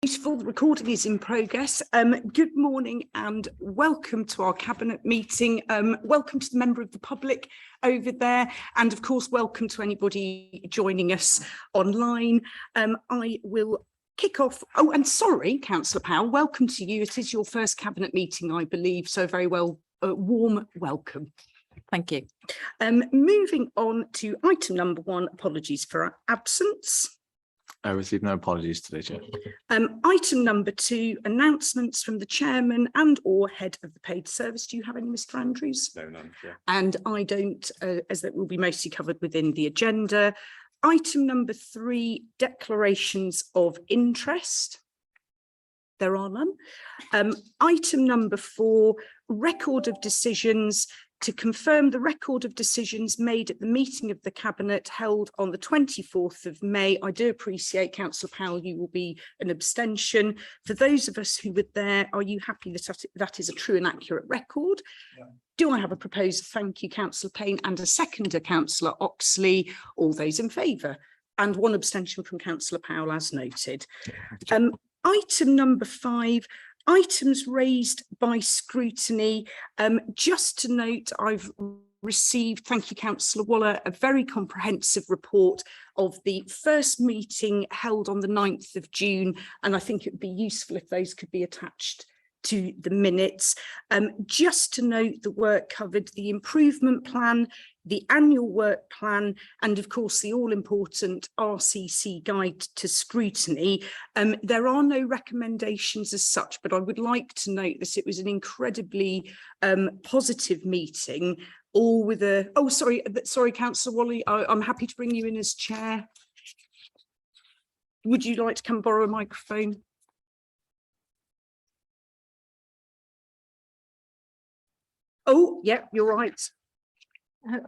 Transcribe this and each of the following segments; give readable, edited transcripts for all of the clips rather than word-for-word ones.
Beautiful. The recording is in progress. Good morning and welcome to our Cabinet meeting. Welcome to the member of the public over there, and of course welcome to anybody joining us online. I will kick off. Oh, and sorry, Councillor Powell, welcome to you. It is your first Cabinet meeting, I believe, so very well, warm welcome. Thank you. Moving on to item number 1, apologies for our absence. I received no apologies today, Chair. Item number 2, announcements from the chairman and or head of the paid service. Do you have any, Mr. Andrews? No, none, Chair. And I don't, as that will be mostly covered within the agenda. Item number 3, declarations of interest. There are none. Item number 4, record of decisions. To confirm the record of decisions made at the meeting of the Cabinet held on the 24th of May. I do appreciate, Councillor Powell, you will be an abstention. For those of us who were there, are you happy that that is a true and accurate record? Yeah. Do I have a proposer? Thank you, Councillor Payne, and a seconder, Councillor Oxley. All those in favour? And 1 abstention from Councillor Powell, as noted. Item number 5. Items raised by scrutiny. Just to note, I've received, thank you, Councillor Waller, a very comprehensive report of the first meeting held on the 9th of June, and I think it would be useful if those could be attached to the minutes. Just to note, the work covered the improvement plan, the annual work plan, and of course the all-important RCC guide to scrutiny. There are no recommendations as such, but I would like to note that it was an incredibly positive meeting, all with a, oh sorry, Councillor Wally, I'm happy to bring you in as chair. Would you like to come borrow a microphone? Oh, yeah, you're right.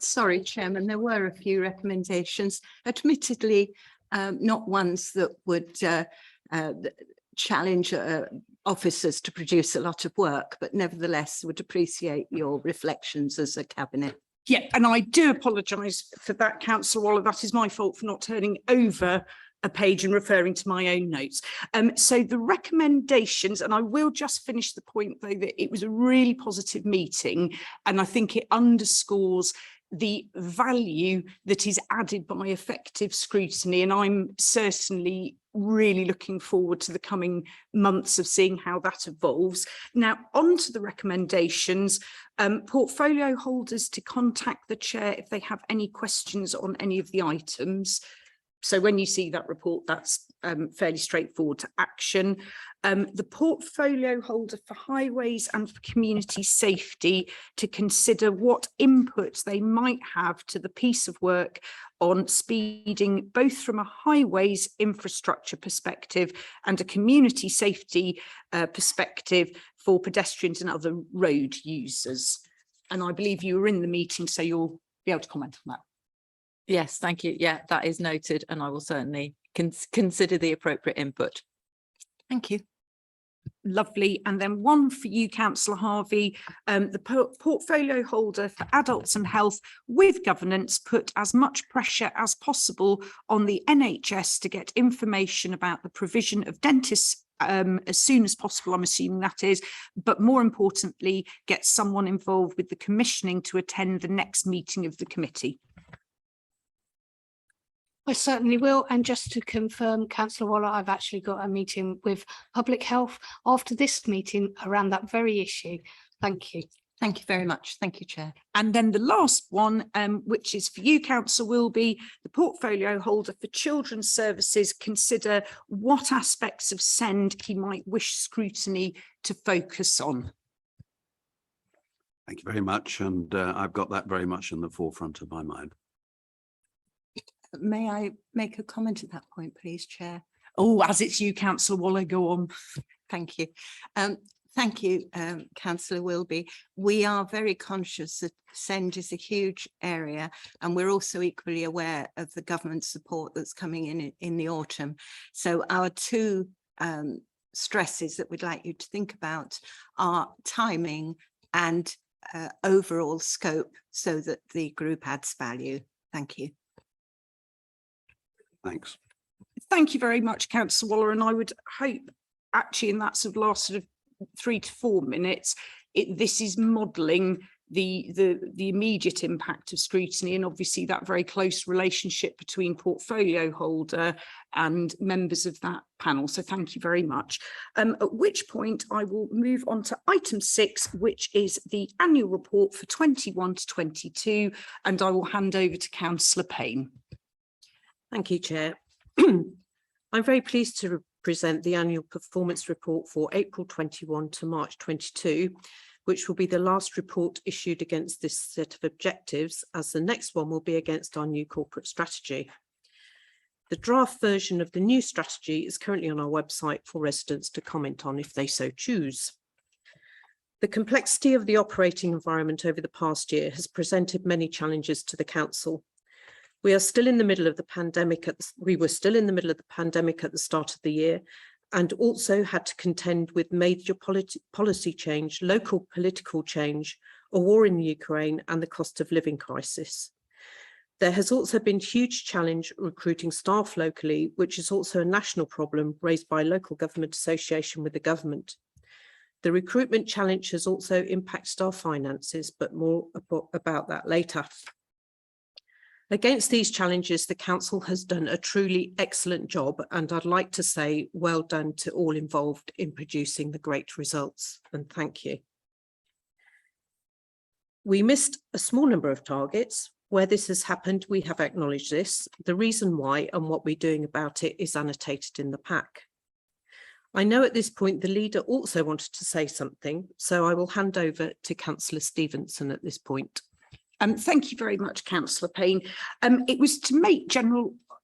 Sorry, Chairman, there were a few recommendations, admittedly not ones that would challenge officers to produce a lot of work, but nevertheless would appreciate your reflections as a Cabinet. Yeah, and I do apologise for that, Councillor Waller. That is my fault for not turning over a page and referring to my own notes. So the recommendations, and I will just finish the point though, that it was a really positive meeting, and I think it underscores the value that is added by effective scrutiny, and I'm certainly really looking forward to the coming months of seeing how that evolves. Now, on to the recommendations. Portfolio holders to contact the chair if they have any questions on any of the items. So when you see that report, that's fairly straightforward to action. The portfolio holder for highways and for community safety to consider what input they might have to the piece of work on speeding, both from a highways infrastructure perspective and a community safety perspective for pedestrians and other road users. And I believe you were in the meeting, so you'll be able to comment on that. Yes, thank you. Yeah, that is noted, and I will certainly consider the appropriate input. Thank you. Lovely. And then 1 for you, Councillor Harvey, the portfolio holder for adults and health with governance put as much pressure as possible on the NHS to get information about the provision of dentists as soon as possible, I'm assuming that is, but more importantly, get someone involved with the commissioning to attend the next meeting of the committee. I certainly will. And just to confirm, Councillor Waller, I've actually got a meeting with Public Health after this meeting around that very issue. Thank you. Thank you very much. Thank you, Chair. And then the last one, which is for you, Councillor Wilby, the portfolio holder for children's services, consider what aspects of SEND he might wish scrutiny to focus on. Thank you very much. And I've got that very much in the forefront of my mind. May I make a comment at that point, please, Chair? Oh, as it's you, Councillor Waller, go on. Thank you. Thank you, Councillor Wilby. We are very conscious that SEND is a huge area, and we're also equally aware of the government support that's coming in the autumn. So our 2 stresses that we'd like you to think about are timing and overall scope, so that the group adds value. Thank you. Thanks. Thank you very much, Councillor Waller, and I would hope actually in that sort of last sort of 3 to 4 minutes, this is modelling the immediate impact of scrutiny, and obviously that very close relationship between portfolio holder and members of that panel. So thank you very much. At which point I will move on to item 6, which is the annual report for 21 to 22, and I will hand over to Councillor Payne. Thank you, Chair. I'm very pleased to present the annual performance report for April 21 to March 22, which will be the last report issued against this set of objectives, as the next one will be against our new corporate strategy. The draft version of the new strategy is currently on our website for residents to comment on if they so choose. The complexity of the operating environment over the past year has presented many challenges to the council. We are still in the middle of the pandemic. We were still in the middle of the pandemic at the start of the year, and also had to contend with major policy change, local political change, a war in Ukraine, and the cost of living crisis. There has also been huge challenge recruiting staff locally, which is also a national problem raised by local government association with the government. The recruitment challenge has also impacted our finances, but more about that later. Against these challenges, the council has done a truly excellent job, and I'd like to say well done to all involved in producing the great results, and thank you. We missed a small number of targets. Where this has happened, we have acknowledged this. The reason why and what we're doing about it is annotated in the pack. I know at this point the leader also wanted to say something, so I will hand over to Councillor Stevenson at this point. Thank you very much, Councillor Payne. It was to make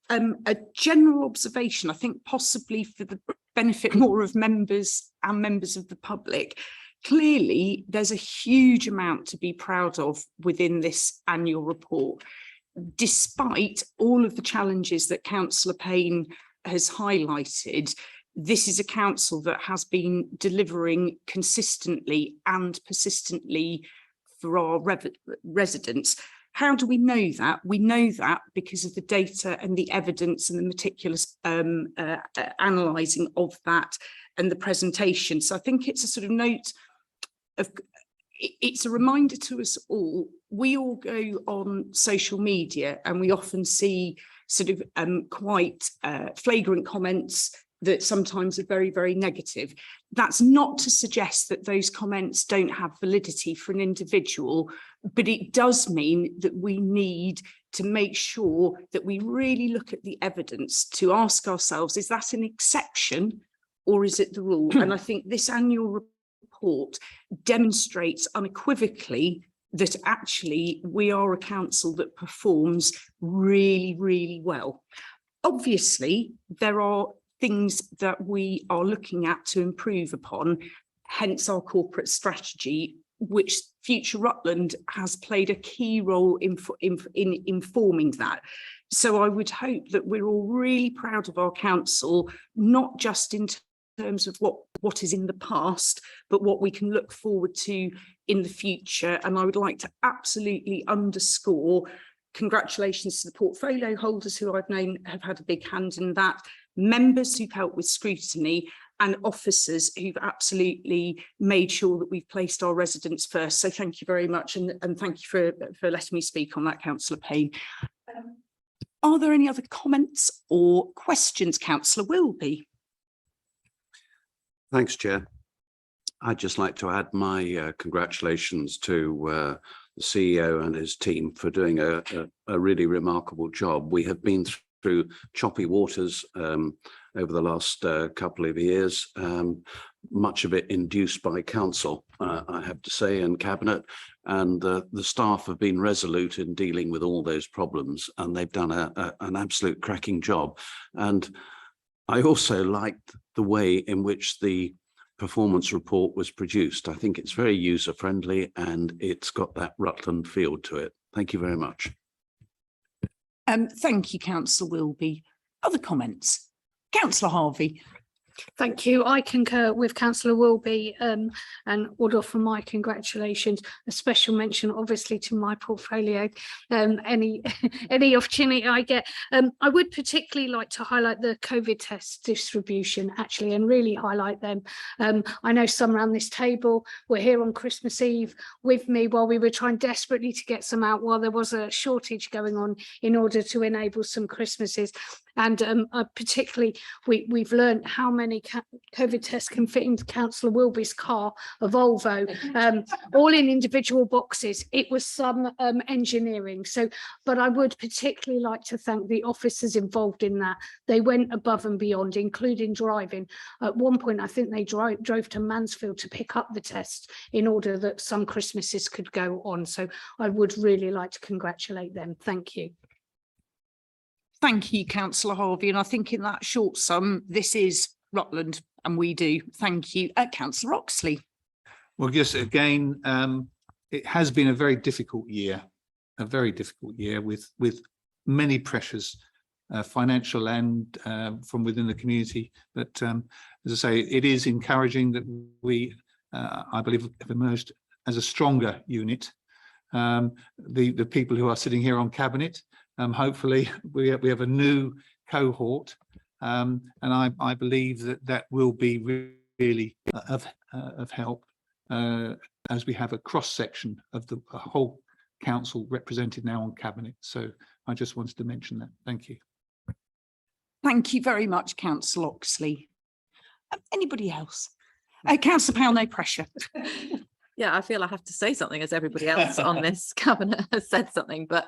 a general observation, I think possibly for the benefit more of members and members of the public. Clearly, there's a huge amount to be proud of within this annual report, despite all of the challenges that Councillor Payne has highlighted. This is a council that has been delivering consistently and persistently for our residents. How do we know that? We know that because of the data and the evidence and the meticulous analysing of that and the presentation. So I think it's a sort of note of, it's a reminder to us all. We all go on social media and we often see sort of quite flagrant comments that sometimes are very, very negative. That's not to suggest that those comments don't have validity for an individual, but it does mean that we need to make sure that we really look at the evidence to ask ourselves, is that an exception or is it the rule? And I think this annual report demonstrates unequivocally that actually we are a council that performs really, really well. Obviously, there are things that we are looking at to improve upon, hence our corporate strategy, which Future Rutland has played a key role in informing that. So I would hope that we're all really proud of our council, not just in terms of what is in the past, but what we can look forward to in the future. And I would like to absolutely underscore congratulations to the portfolio holders who I've known have had a big hand in that, members who've helped with scrutiny, and officers who've absolutely made sure that we've placed our residents first. So thank you very much, and thank you for letting me speak on that, Councillor Payne. Are there any other comments or questions, Councillor Wilby? Thanks, Chair. I'd just like to add my congratulations to the CEO and his team for doing a really remarkable job. We have been through choppy waters over the last couple of years, much of it induced by council, I have to say, and cabinet, and the staff have been resolute in dealing with all those problems, and they've done an absolute cracking job. And I also liked the way in which the performance report was produced. I think it's very user-friendly and it's got that Rutland feel to it. Thank you very much. Thank you, Councillor Wilby. Other comments? Councillor Harvey. Thank you. I concur with Councillor Wilby and would offer my congratulations. A special mention, obviously, to my portfolio. Any opportunity I get. I would particularly like to highlight the COVID test distribution, actually, and really highlight them. I know some around this table were here on Christmas Eve with me while we were trying desperately to get some out while there was a shortage going on in order to enable some Christmases. And particularly, we've learned how many COVID tests can fit into Councillor Wilby's car, a Volvo, all in individual boxes. It was some engineering. So, but I would particularly like to thank the officers involved in that. They went above and beyond, including driving. At one point, I think they drove to Mansfield to pick up the tests in order that some Christmases could go on. So I would really like to congratulate them. Thank you. Thank you, Councillor Harvey. And I think in that short sum, this is Rutland and we do. Thank you. Councillor Oxley. Well, just again, it has been a very difficult year with many pressures, financial and from within the community. But as I say, it is encouraging that we, I believe, have emerged as a stronger unit. The people who are sitting here on Cabinet, hopefully we have a new cohort, and I believe that will be really of help as we have a cross section of the whole council represented now on Cabinet. So I just wanted to mention that. Thank you. Thank you very much, Councillor Oxley. Anybody else? Councillor Powell, no pressure. Yeah, I feel I have to say something as everybody else on this cabinet has said something, but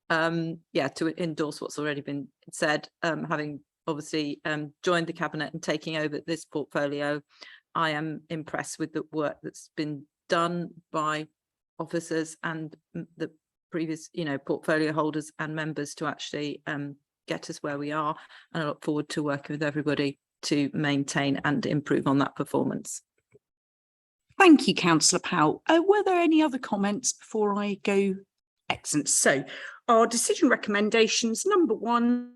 yeah, to endorse what's already been said, having obviously joined the cabinet and taking over this portfolio, I am impressed with the work that's been done by officers and the previous, portfolio holders and members to actually get us where we are. And I look forward to working with everybody to maintain and improve on that performance. Thank you, Councillor Powell. Were there any other comments before I go? Excellent. So our decision recommendations, number 1,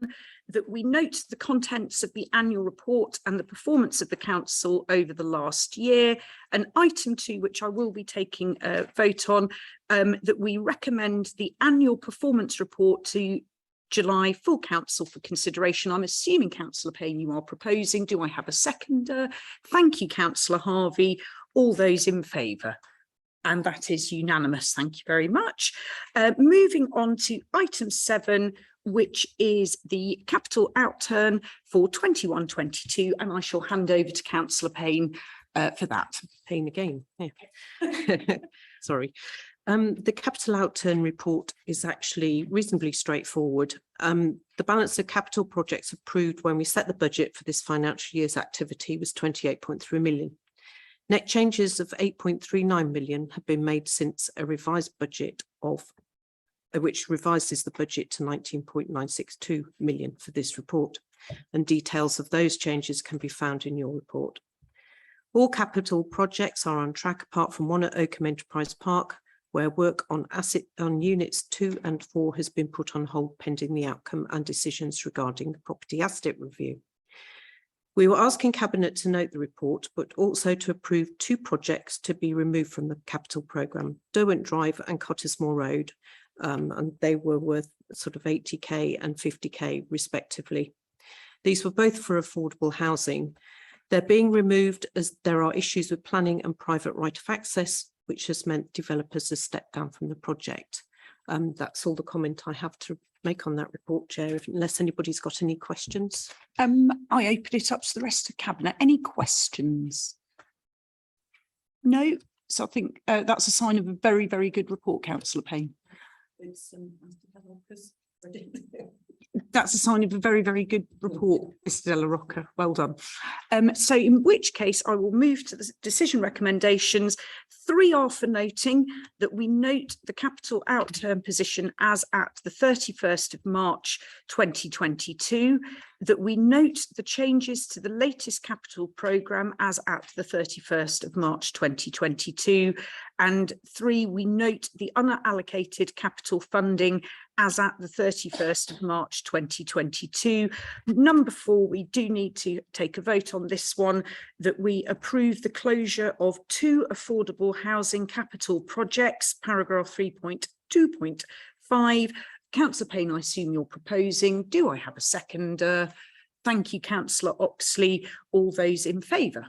that we note the contents of the annual report and the performance of the council over the last year. And item 2, which I will be taking a vote on, that we recommend the annual performance report to July full council for consideration. I'm assuming, Councillor Payne, you are proposing. Do I have a seconder? Thank you, Councillor Harvey. All those in favour? And that is unanimous. Thank you very much. Moving on to item 7, which is the capital outturn for 21-22, and I shall hand over to Councillor Payne for that. Payne again. Yeah. Sorry. The capital outturn report is actually reasonably straightforward. The balance of capital projects approved when we set the budget for this financial year's activity was 28.3 million. Net changes of 8.39 million have been made since a revised budget which revises the budget to 19.962 million for this report, and details of those changes can be found in your report. All capital projects are on track apart from one at Oakham Enterprise Park, where work on units 2 and 4 has been put on hold pending the outcome and decisions regarding the property asset review. We were asking Cabinet to note the report, but also to approve 2 projects to be removed from the capital programme, Derwent Drive and Cottesmore Road, and they were worth sort of 80k and 50k respectively. These were both for affordable housing. They're being removed as there are issues with planning and private right of access, which has meant developers have stepped down from the project. That's all the comment I have to make on that report, Chair, unless anybody's got any questions. I open it up to the rest of Cabinet. Any questions? No? So I think that's a sign of a very, very good report, Councillor Payne. That's a sign of a very, very good report, Mr. Della Rocca. Well done. So in which case I will move to the decision recommendations 3 are for noting that we note the capital outturn position as at the 31st of March 2022, that we note the changes to the latest capital programme as at the 31st of March 2022, and 3, we note the unallocated capital funding as at the 31st of March 2022. Number 4, we do need to take a vote on this one, that we approve the closure of 2 affordable housing capital projects, paragraph 3.2.5. Councillor Payne, I assume you're proposing. Do I have a seconder? Thank you, Councillor Oxley. All those in favour?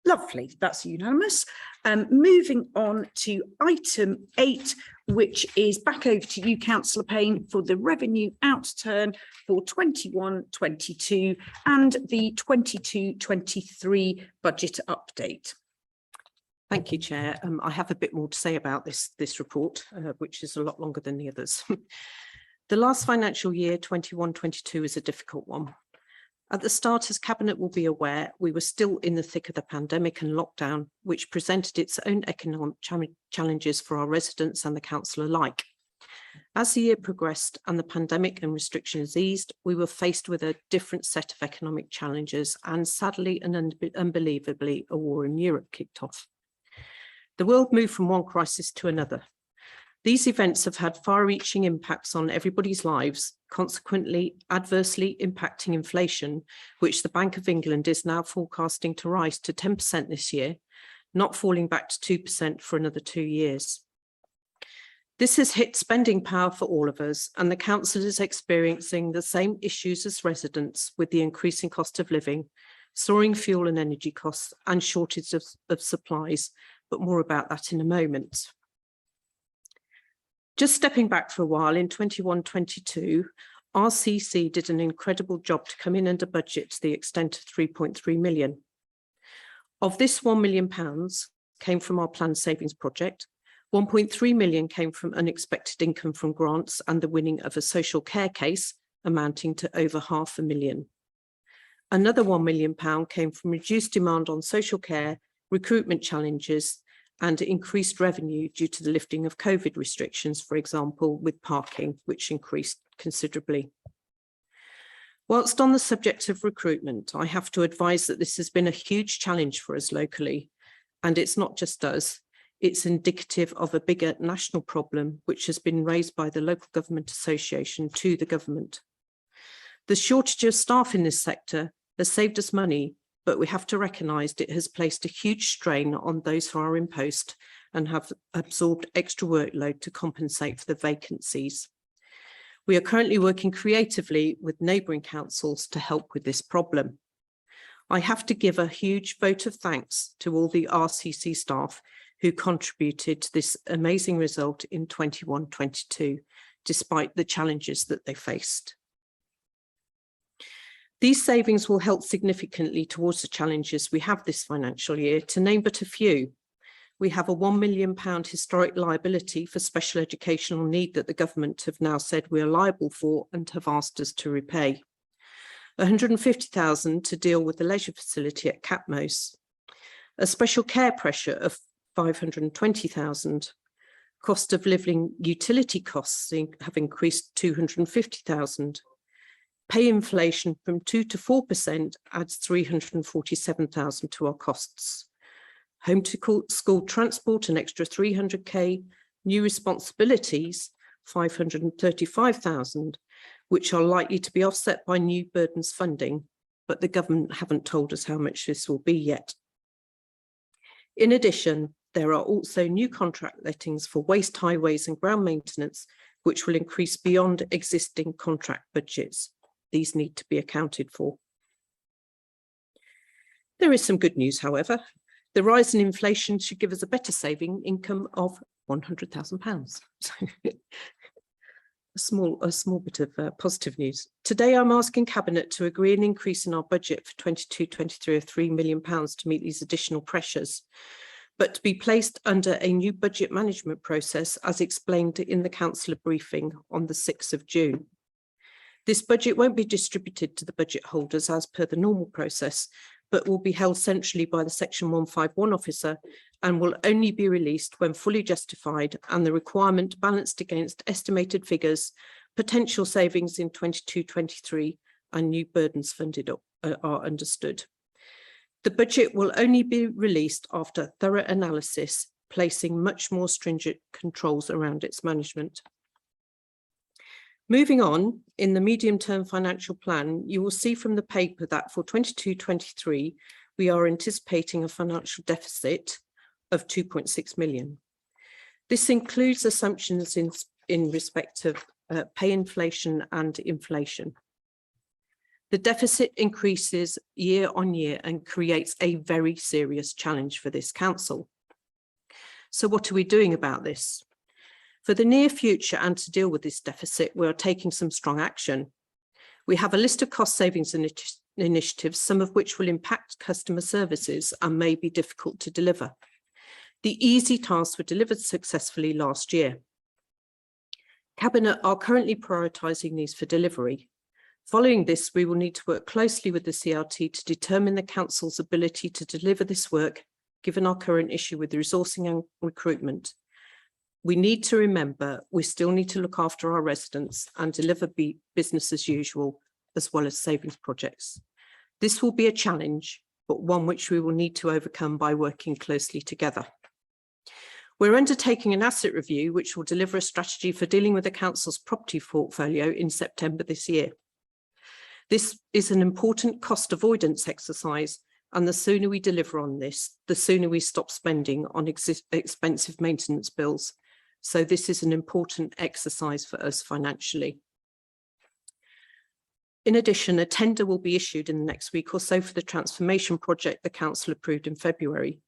Lovely, that's unanimous. Moving on to item 8, which is back over to you, Councillor Payne, for the revenue outturn for 21-22 and the 22-23 budget update. Thank you, Chair. I have a bit more to say about this report, which is a lot longer than the others. The last financial year, 21-22, is a difficult one. At the start, as Cabinet will be aware, we were still in the thick of the pandemic and lockdown, which presented its own economic challenges for our residents and the council alike. As the year progressed and the pandemic and restrictions eased, we were faced with a different set of economic challenges, and sadly and unbelievably, a war in Europe kicked off. The world moved from one crisis to another. These events have had far-reaching impacts on everybody's lives, consequently adversely impacting inflation, which the Bank of England is now forecasting to rise to 10% this year, not falling back to 2% for another 2 years. This has hit spending power for all of us, and the council is experiencing the same issues as residents with the increasing cost of living, soaring fuel and energy costs, and shortage of supplies, but more about that in a moment. Just stepping back for a while, in 21-22, RCC did an incredible job to come in under budget to the extent of 3.3 million. Of this, £1 million came from our planned savings project, 1.3 million came from unexpected income from grants and the winning of a social care case amounting to over £500,000. Another £1 million came from reduced demand on social care, recruitment challenges, and increased revenue due to the lifting of COVID restrictions, for example, with parking, which increased considerably. Whilst on the subject of recruitment, I have to advise that this has been a huge challenge for us locally, and it's not just us, it's indicative of a bigger national problem which has been raised by the Local Government Association to the government. The shortage of staff in this sector has saved us money, but we have to recognise it has placed a huge strain on those who are in post and have absorbed extra workload to compensate for the vacancies. We are currently working creatively with neighbouring councils to help with this problem. I have to give a huge vote of thanks to all the RCC staff who contributed to this amazing result in 21-22, despite the challenges that they faced. These savings will help significantly towards the challenges we have this financial year. To name but a few, we have a £1 million historic liability for special educational need that the government have now said we are liable for and have asked us to repay. 150,000 to deal with the leisure facility at Catmose. A special care pressure of 520,000. Cost of living utility costs have increased 250,000. Pay inflation from 2 to 4% adds 347,000 to our costs. Home to school transport, an extra 300k. New responsibilities, 535,000, which are likely to be offset by new burdens funding, but the government haven't told us how much this will be yet. In addition, there are also new contract lettings for waste, highways and ground maintenance, which will increase beyond existing contract budgets. These need to be accounted for. There is some good news, however. The rise in inflation should give us a better saving income of £100,000. A small bit of positive news. Today, I'm asking Cabinet to agree an increase in our budget for 22-23 of £3 million to meet these additional pressures, but to be placed under a new budget management process as explained in the councillor briefing on the 6th of June. This budget won't be distributed to the budget holders as per the normal process, but will be held centrally by the Section 151 officer and will only be released when fully justified and the requirement balanced against estimated figures, potential savings in 22-23 and new burdens funded are understood. The budget will only be released after thorough analysis, placing much more stringent controls around its management. Moving on, in the medium-term financial plan, you will see from the paper that for 22-23, we are anticipating a financial deficit of 2.6 million. This includes assumptions in respect of pay inflation and inflation. The deficit increases year on year and creates a very serious challenge for this council. So what are we doing about this? For the near future and to deal with this deficit, we are taking some strong action. We have a list of cost savings initiatives, some of which will impact customer services and may be difficult to deliver. The easy tasks were delivered successfully last year. Cabinet are currently prioritising these for delivery. Following this, we will need to work closely with the CRT to determine the council's ability to deliver this work, given our current issue with resourcing and recruitment. We need to remember we still need to look after our residents and deliver business as usual, as well as savings projects. This will be a challenge, but one which we will need to overcome by working closely together. We're undertaking an asset review, which will deliver a strategy for dealing with the council's property portfolio in September this year. This is an important cost avoidance exercise, and the sooner we deliver on this, the sooner we stop spending on expensive maintenance bills. So this is an important exercise for us financially. In addition, a tender will be issued in the next week or so for the transformation project the council approved in February.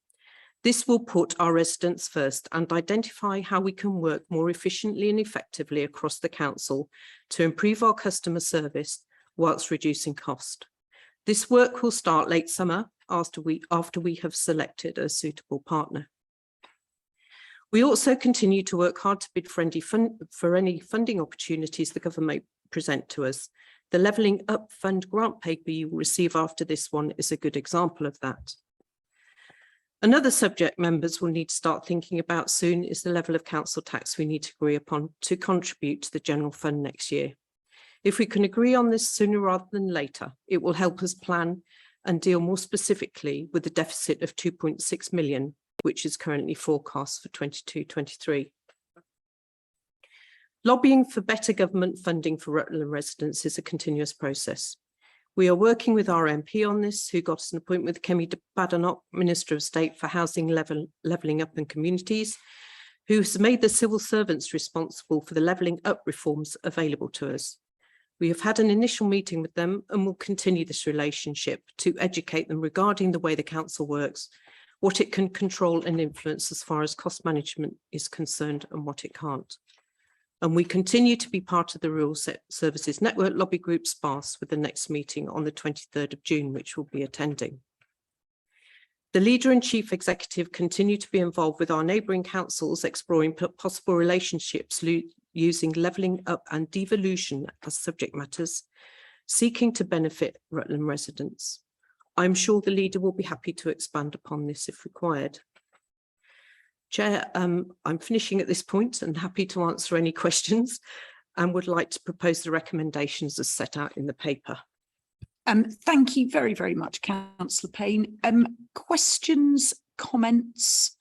This will put our residents first and identify how we can work more efficiently and effectively across the council to improve our customer service whilst reducing cost. This work will start late summer after we have selected a suitable partner. We also continue to work hard to bid for any funding opportunities the government present to us. The Levelling Up Fund grant paper you will receive after this one is a good example of that. Another subject members will need to start thinking about soon is the level of council tax we need to agree upon to contribute to the general fund next year. If we can agree on this sooner rather than later, it will help us plan and deal more specifically with the deficit of 2.6 million, which is currently forecast for 22-23. Lobbying for better government funding for Rutland residents is a continuous process. We are working with our MP on this, who got us an appointment with Kemi Badenoch, Minister of State for Housing, Levelling Up and Communities, who has made the civil servants responsible for the Levelling Up reforms available to us. We have had an initial meeting with them and will continue this relationship to educate them regarding the way the council works, what it can control and influence as far as cost management is concerned and what it can't. And we continue to be part of the Rural Services Network Lobby Group SPARS with the next meeting on the 23rd of June, which will be attending. The Leader and Chief Executive continue to be involved with our neighbouring councils, exploring possible relationships using levelling up and devolution as subject matters, seeking to benefit Rutland residents. I'm sure the Leader will be happy to expand upon this if required. Chair, I'm finishing at this point and happy to answer any questions and would like to propose the recommendations as set out in the paper. Thank you very, very much, Councillor Payne. Questions, comments?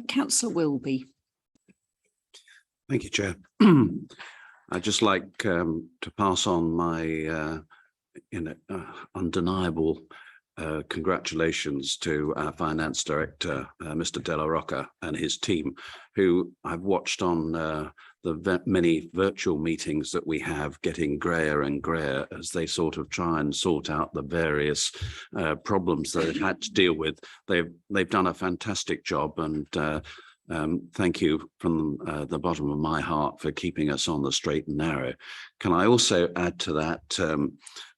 Councillor Wilby. Thank you, Chair. I'd just like to pass on my undeniable congratulations to our Finance Director, Mr. Della Rocca, and his team, who I've watched on the many virtual meetings that we have getting greyer and greyer as they sort of try and sort out the various problems that they've had to deal with. They've done a fantastic job, and thank you from the bottom of my heart for keeping us on the straight and narrow. Can I also add to that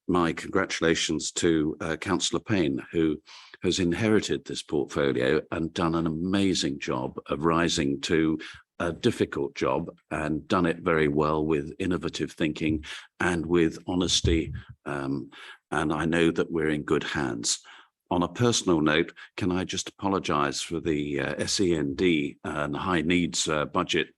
my congratulations to Councillor Payne, who has inherited this portfolio and done an amazing job of rising to a difficult job and done it very well with innovative thinking and with honesty and I know that we're in good hands. On a personal note, can I just apologise for the SEND and high needs budget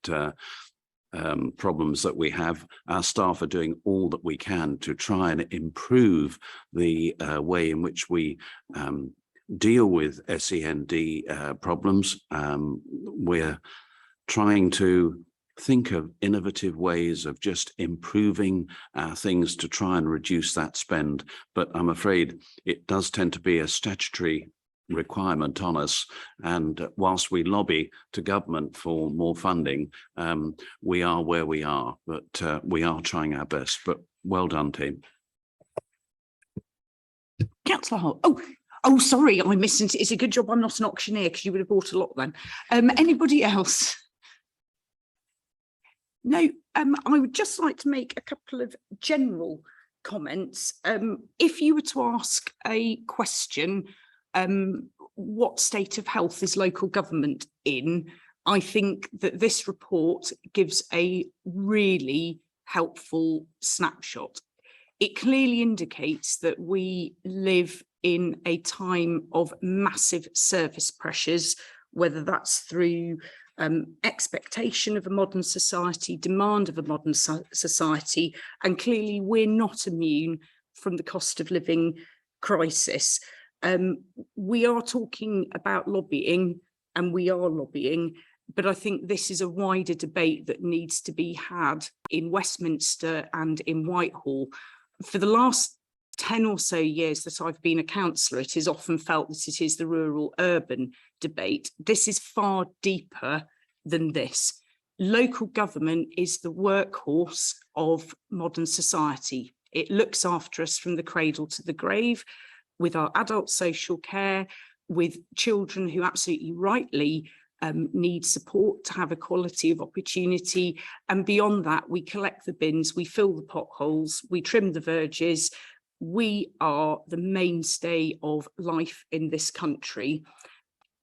problems that we have. Our staff are doing all that we can to try and improve the way in which we deal with SEND problems. We're trying to think of innovative ways of just improving things to try and reduce that spend. But I'm afraid it does tend to be a statutory requirement on us. And whilst we lobby to government for more funding, we are where we are, but we are trying our best. But well done, team. Councillor Hart. Oh, sorry, I missed it. It's a good job I'm not an auctioneer because you would have bought a lot then. Anybody else? No, I would just like to make a couple of general comments. If you were to ask a question, what state of health is local government in? I think that this report gives a really helpful snapshot. It clearly indicates that we live in a time of massive service pressures, whether that's through expectation of a modern society, demand of a modern society, and clearly we're not immune from the cost of living crisis. We are talking about lobbying, and we are lobbying, but I think this is a wider debate that needs to be had in Westminster and in Whitehall. For the last 10 or so years that I've been a councillor, it is often felt that it is the rural-urban debate. This is far deeper than this. Local government is the workhorse of modern society. It looks after us from the cradle to the grave, with our adult social care, with children who absolutely rightly need support to have equality of opportunity. And beyond that, we collect the bins, we fill the potholes, we trim the verges. We are the mainstay of life in this country.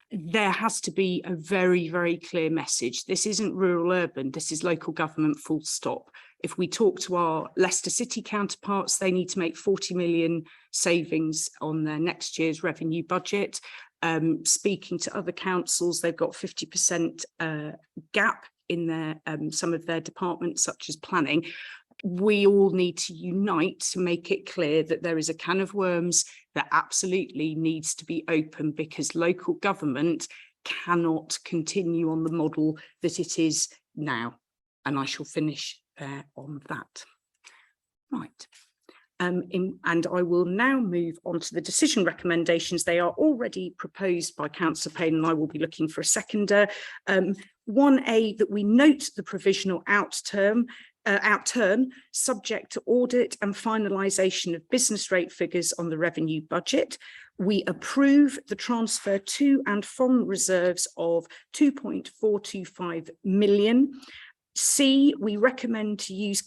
There has to be a very, very clear message. This isn't rural urban, this is local government, full stop. If we talk to our Leicester City counterparts, they need to make 40 million savings on their next year's revenue budget. Speaking to other councils, they've got 50% gap in their some of their departments, such as planning. We all need to unite to make it clear that there is a can of worms that absolutely needs to be open, because local government cannot continue on the model that it is now. And I shall finish there on that. Right. And I will now move on to the decision recommendations. They are already proposed by Councillor Payne, and I will be looking for a seconder. 1A, that we note the provisional outturn subject to audit and finalisation of business rate figures on the revenue budget. We approve the transfer to and from reserves of 2.425 million. C, we recommend to use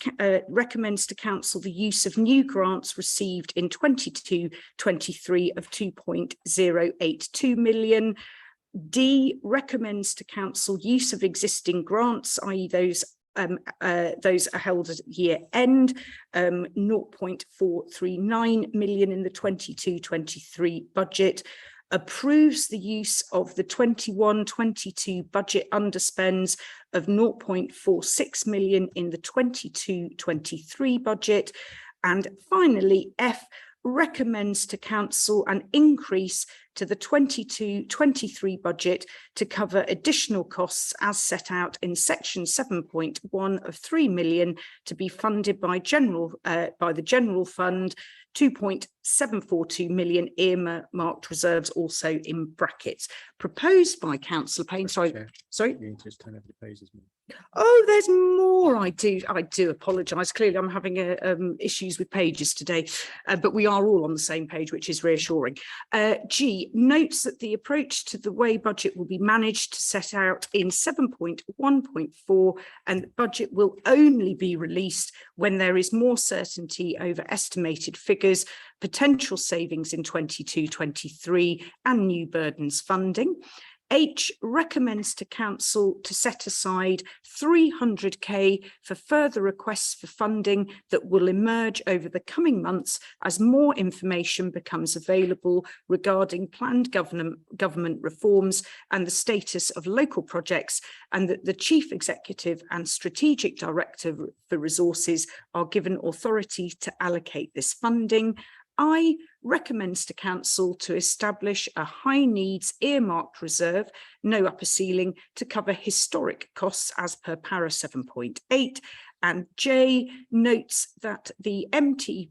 recommends to council the use of new grants received in 22-23 of 2.082 million. D, recommends to council use of existing grants, i.e. those are held at year end, 0.439 million in the 22-23 budget. Approves the use of the 21-22 budget underspends of 0.46 million in the 22-23 budget. And finally, F, recommends to council an increase to the 22-23 budget to cover additional costs as set out in section 7.1 of 3 million to be funded by the general fund, 2.742 million earmarked reserves, also in brackets. Proposed by Councillor Payne. Sorry. Oh, there's more. I do apologise. Clearly, I'm having issues with pages today, but we are all on the same page, which is reassuring. G, notes that the approach to the way budget will be managed to set out in 7.1.4, and the budget will only be released when there is more certainty over estimated figures, potential savings in 22-23 and new burdens funding. H, recommends to council to set aside 300k for further requests for funding that will emerge over the coming months as more information becomes available regarding planned government reforms and the status of local projects, and that the Chief Executive and Strategic Director for Resources are given authority to allocate this funding. I recommends to council to establish a high needs earmarked reserve, no upper ceiling, to cover historic costs as per para 7.8. And J notes that the MTFP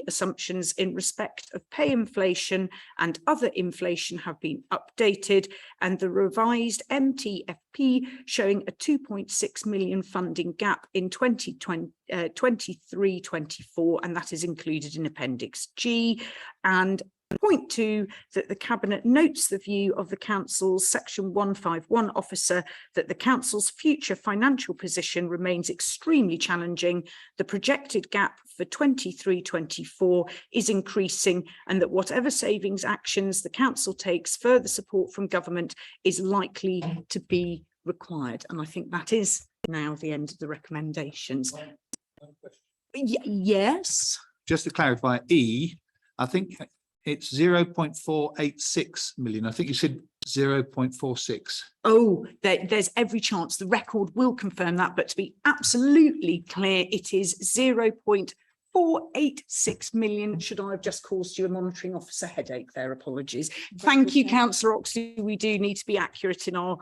assumptions in respect of pay inflation and other inflation have been updated, and the revised MTFP showing a 2.6 million funding gap in 2023-24, and that is included in Appendix G. And point 2, that the Cabinet notes the view of the Council's Section 151 officer that the Council's future financial position remains extremely challenging. The projected gap for 23-24 is increasing, and that whatever savings actions the Council takes, further support from government is likely to be required. And I think that is now the end of the recommendations. Yes. Just to clarify, E, I think it's 0.486 million. I think you said 0.46. Oh, there's every chance the record will confirm that, but to be absolutely clear, it is 0.486 million. Should I have just caused you a monitoring officer headache there? Apologies. Thank you, Councillor Oxley. We do need to be accurate in our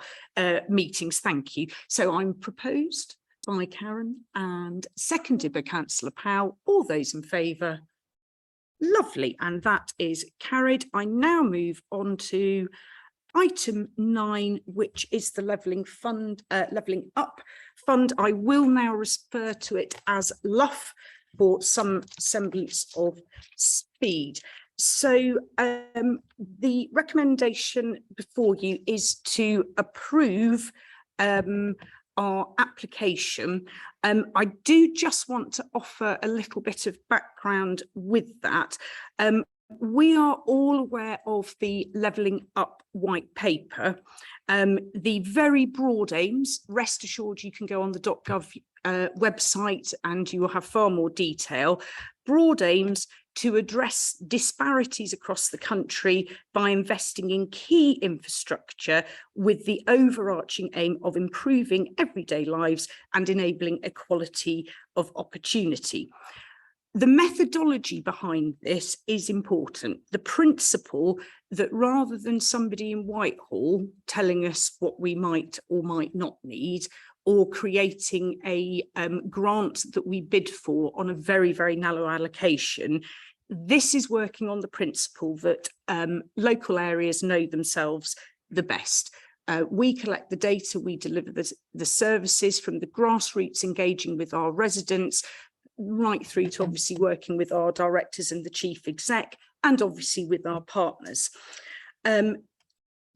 meetings. Thank you. So I'm proposed by Karen and seconded by Councillor Powell. All those in favour? Lovely, and that is carried. I now move on to item 9, which is the levelling up fund. I will now refer to it as LUF for some semblance of speed. So the recommendation before you is to approve our application. I do just want to offer a little bit of background with that. We are all aware of the Levelling Up white paper. The very broad aims, rest assured you can go on the .gov website and you will have far more detail. Broad aims to address disparities across the country by investing in key infrastructure with the overarching aim of improving everyday lives and enabling equality of opportunity. The methodology behind this is important. The principle that rather than somebody in Whitehall telling us what we might or might not need, or creating a grant that we bid for on a very, very narrow allocation, this is working on the principle that local areas know themselves the best. We collect the data, we deliver the services from the grassroots, engaging with our residents, right through to obviously working with our directors and the chief exec, and obviously with our partners.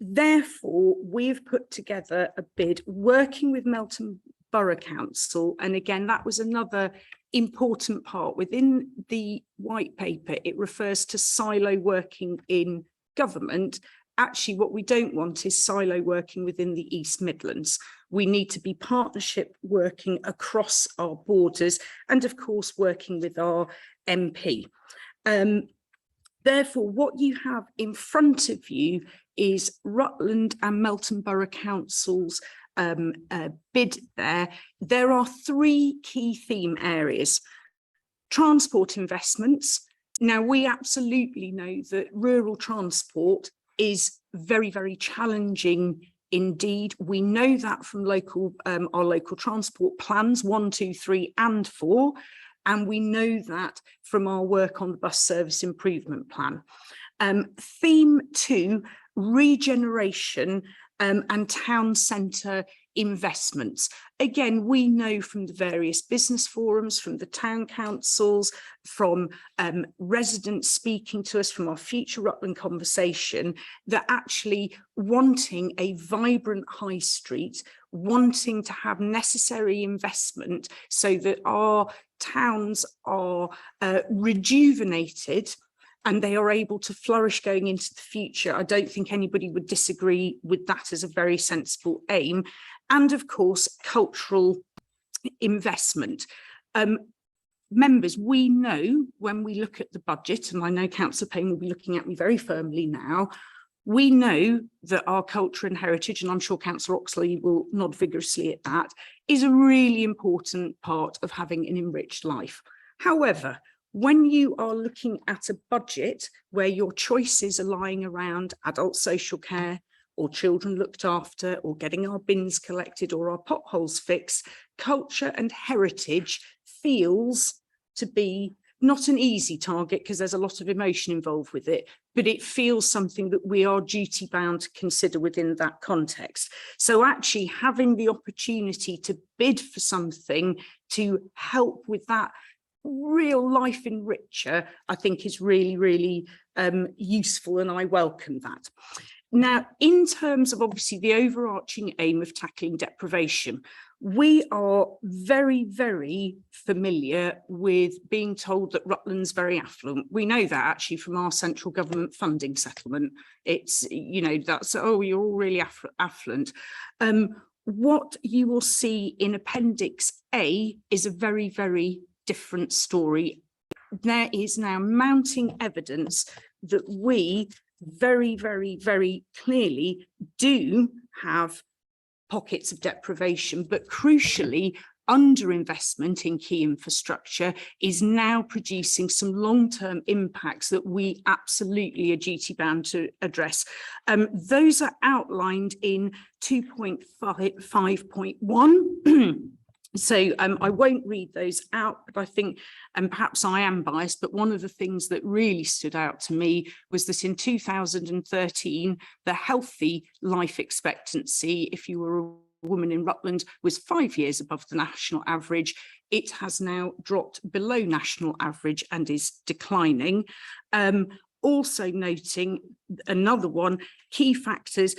Therefore, we've put together a bid working with Melton Borough Council. And again, that was another important part within the white paper. It refers to silo working in government. Actually, what we don't want is silo working within the East Midlands. We need to be partnership working across our borders and, of course, working with our MP. Therefore, what you have in front of you is Rutland and Melton Borough Council's bid there. There are 3 key theme areas. Transport investments. Now, we absolutely know that rural transport is very, very challenging indeed. We know that from our local transport plans 1, 2, 3 and 4. And we know that from our work on the bus service improvement plan. Theme 2, regeneration and town centre investments. Again, we know from the various business forums, from the town councils, from residents speaking to us, from our Future Rutland conversation, that actually wanting a vibrant high street, wanting to have necessary investment so that our towns are rejuvenated and they are able to flourish going into the future. I don't think anybody would disagree with that as a very sensible aim. And of course, cultural investment. Members, we know when we look at the budget, and I know Councillor Payne will be looking at me very firmly now, we know that our culture and heritage, and I'm sure Councillor Oxley will nod vigorously at that, is a really important part of having an enriched life. However, when you are looking at a budget where your choices are lying around adult social care, or children looked after, or getting our bins collected, or our potholes fixed, culture and heritage feels to be not an easy target because there's a lot of emotion involved with it, but it feels something that we are duty bound to consider within that context. So actually having the opportunity to bid for something to help with that real life enricher, I think is really, really useful, and I welcome that. Now, in terms of obviously the overarching aim of tackling deprivation, we are very, very familiar with being told that Rutland's very affluent. We know that actually from our central government funding settlement. It's, you know, that's, oh, you're all really affluent. What you will see in Appendix A is a very, very different story. There is now mounting evidence that we very, very, very clearly do have pockets of deprivation, but crucially, underinvestment in key infrastructure is now producing some long-term impacts that we absolutely are duty bound to address. Those are outlined in 2.5.1. So I won't read those out, but I think, and perhaps I am biased, but one of the things that really stood out to me was that in 2013, the healthy life expectancy, if you were a woman in Rutland, was 5 years above the national average. It has now dropped below national average and is declining. Also noting another one, key factors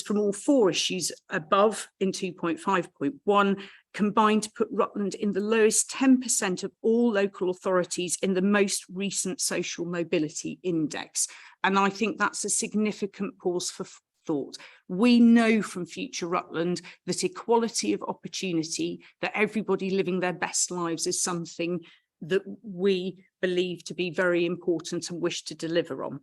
from all four issues above in 2.5.1 combined to put Rutland in the lowest 10% of all local authorities in the most recent social mobility index. And I think that's a significant pause for thought. We know from Future Rutland that equality of opportunity, that everybody living their best lives is something that we believe to be very important and wish to deliver on.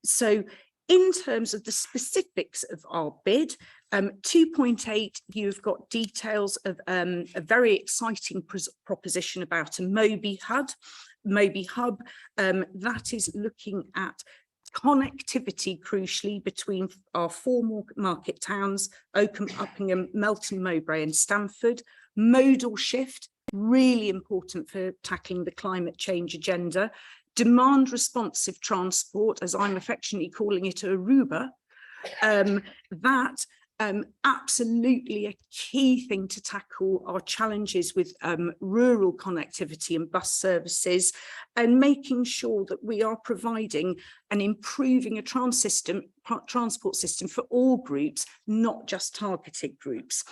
So in terms of the specifics of our bid, 2.8, you've got details of a very exciting proposition about a Moby Hub. That is looking at connectivity, crucially, between our four market towns, Oakham, Uppingham, Melton, Mowbray and Stamford. Modal shift, really important for tackling the climate change agenda. Demand responsive transport, as I'm affectionately calling it, Aruba, that absolutely a key thing to tackle our challenges with rural connectivity and bus services, and making sure that we are providing and improving a transport system for all groups, not just targeted groups.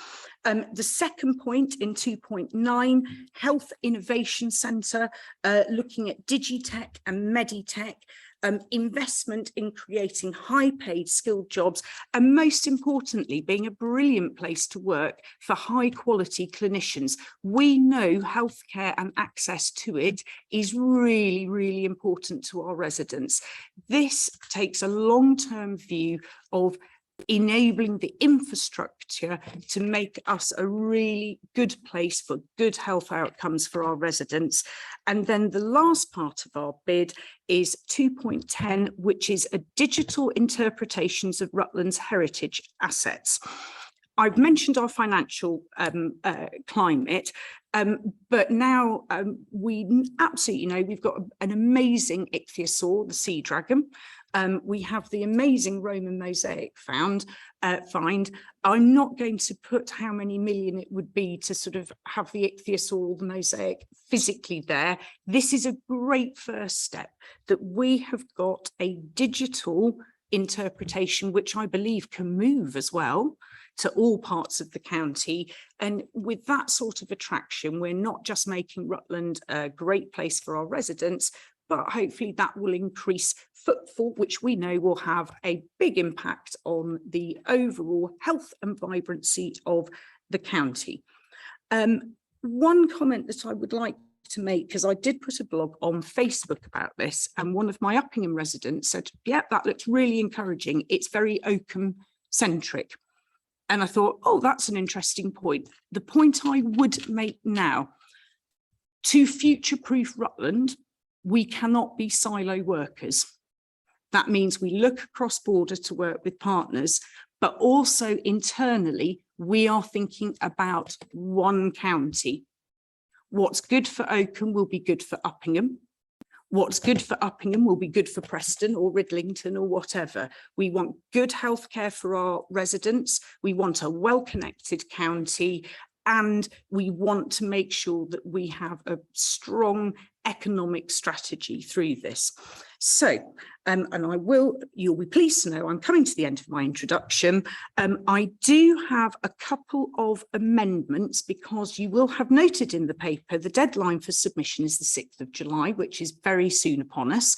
The second point in 2.9, Health Innovation Centre, looking at Digitech and Meditech, investment in creating high-paid skilled jobs, and most importantly, being a brilliant place to work for high-quality clinicians. We know healthcare and access to it is really, really important to our residents. This takes a long-term view of enabling the infrastructure to make us a really good place for good health outcomes for our residents. And then the last part of our bid is 2.10, which is a digital interpretations of Rutland's heritage assets. I've mentioned our financial climate, but now we absolutely know we've got an amazing ichthyosaur, the sea dragon. We have the amazing Roman mosaic find. I'm not going to put how many million it would be to sort of have the ichthyosaur, the mosaic physically there. This is a great first step, that we have got a digital interpretation, which I believe can move as well to all parts of the county. And with that sort of attraction, we're not just making Rutland a great place for our residents, but hopefully that will increase footfall, which we know will have a big impact on the overall health and vibrancy of the county. One comment that I would like to make, because I did put a blog on Facebook about this, and one of my Uppingham residents said, yeah, that looks really encouraging. It's very Oakham centric. And I thought, oh, that's an interesting point. The point I would make now, to future-proof Rutland, we cannot be silo workers. That means we look across border to work with partners, but also internally, we are thinking about one county. What's good for Oakham will be good for Uppingham. What's good for Uppingham will be good for Preston or Ridlington or whatever. We want good healthcare for our residents. We want a well-connected county, and we want to make sure that we have a strong economic strategy through this. So, and you'll be pleased to know I'm coming to the end of my introduction. I do have a couple of amendments, because you will have noted in the paper the deadline for submission is the 6th of July, which is very soon upon us.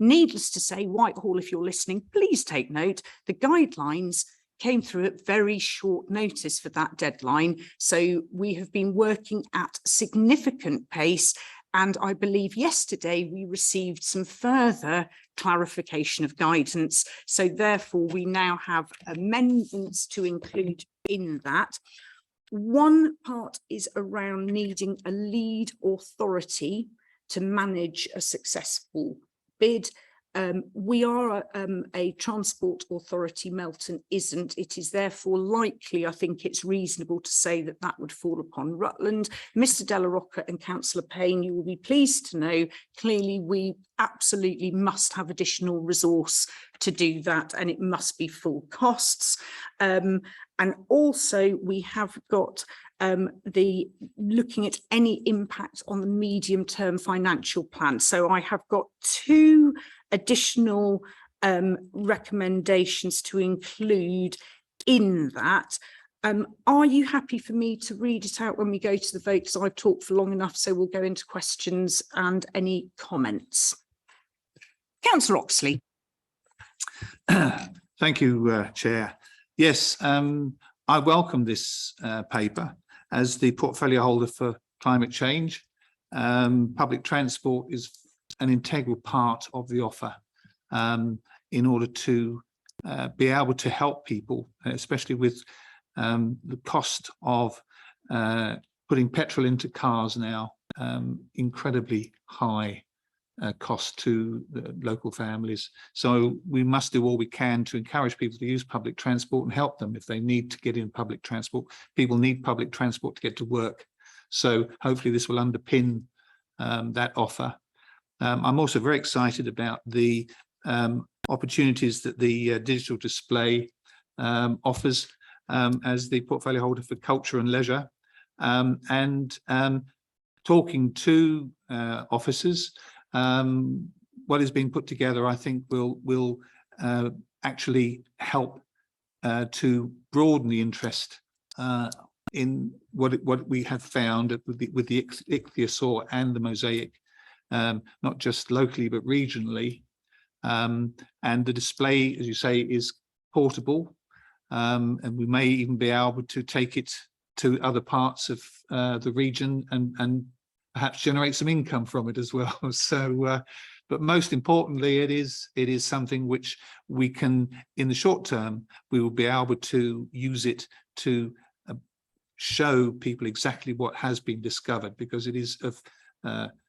Needless to say, Whitehall, if you're listening, please take note. The guidelines came through at very short notice for that deadline. So we have been working at significant pace. And I believe yesterday we received some further clarification of guidance. So therefore, we now have amendments to include in that. One part is around needing a lead authority to manage a successful bid. We are a transport authority, Melton isn't. It is therefore likely, I think it's reasonable to say that that would fall upon Rutland. Mr Della Rocca and Councillor Payne, you will be pleased to know, clearly we absolutely must have additional resource to do that, and it must be full costs. And also we have got the looking at any impact on the medium-term financial plan. So I have got two additional recommendations to include in that. Are you happy for me to read it out when we go to the vote? Because I've talked for long enough, so we'll go into questions and any comments. Councillor Oxley. Thank you, Chair. Yes, I welcome this paper as the portfolio holder for climate change. Public transport is an integral part of the offer in order to be able to help people, especially with the cost of putting petrol into cars now, incredibly high cost to the local families. So we must do all we can to encourage people to use public transport and help them if they need to get in public transport. People need public transport to get to work. So hopefully this will underpin that offer. I'm also very excited about the opportunities that the digital display offers as the portfolio holder for culture and leisure, and talking to officers. What is being put together, I think, will actually help to broaden the interest in what we have found with the ichthyosaur and the mosaic, not just locally but regionally. And the display, as you say, is portable, and we may even be able to take it to other parts of the region and perhaps generate some income from it as well. So, but most importantly, it is something which we can, in the short term, we will be able to use it to show people exactly what has been discovered, because it is of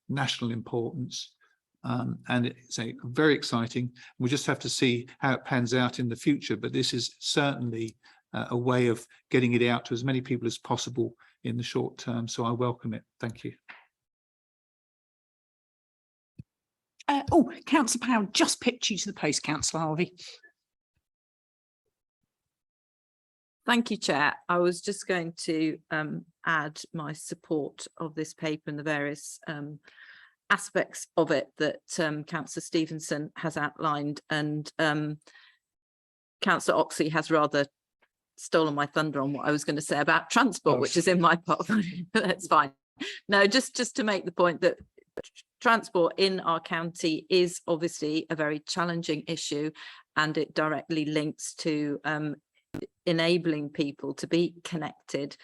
national importance. And it's very exciting. We just have to see how it pans out in the future, but this is certainly a way of getting it out to as many people as possible in the short term. So I welcome it. Thank you. Councillor Powell just picked you to the post, Councillor Harvey. Thank you, Chair. I was just going to add my support of this paper and the various aspects of it that Councillor Stevenson has outlined, and Councillor Oxley has rather stolen my thunder on what I was going to say about transport, which is in my portfolio. But that's fine. No, just to make the point that transport in our county is obviously a very challenging issue, and it directly links to enabling people to be connected,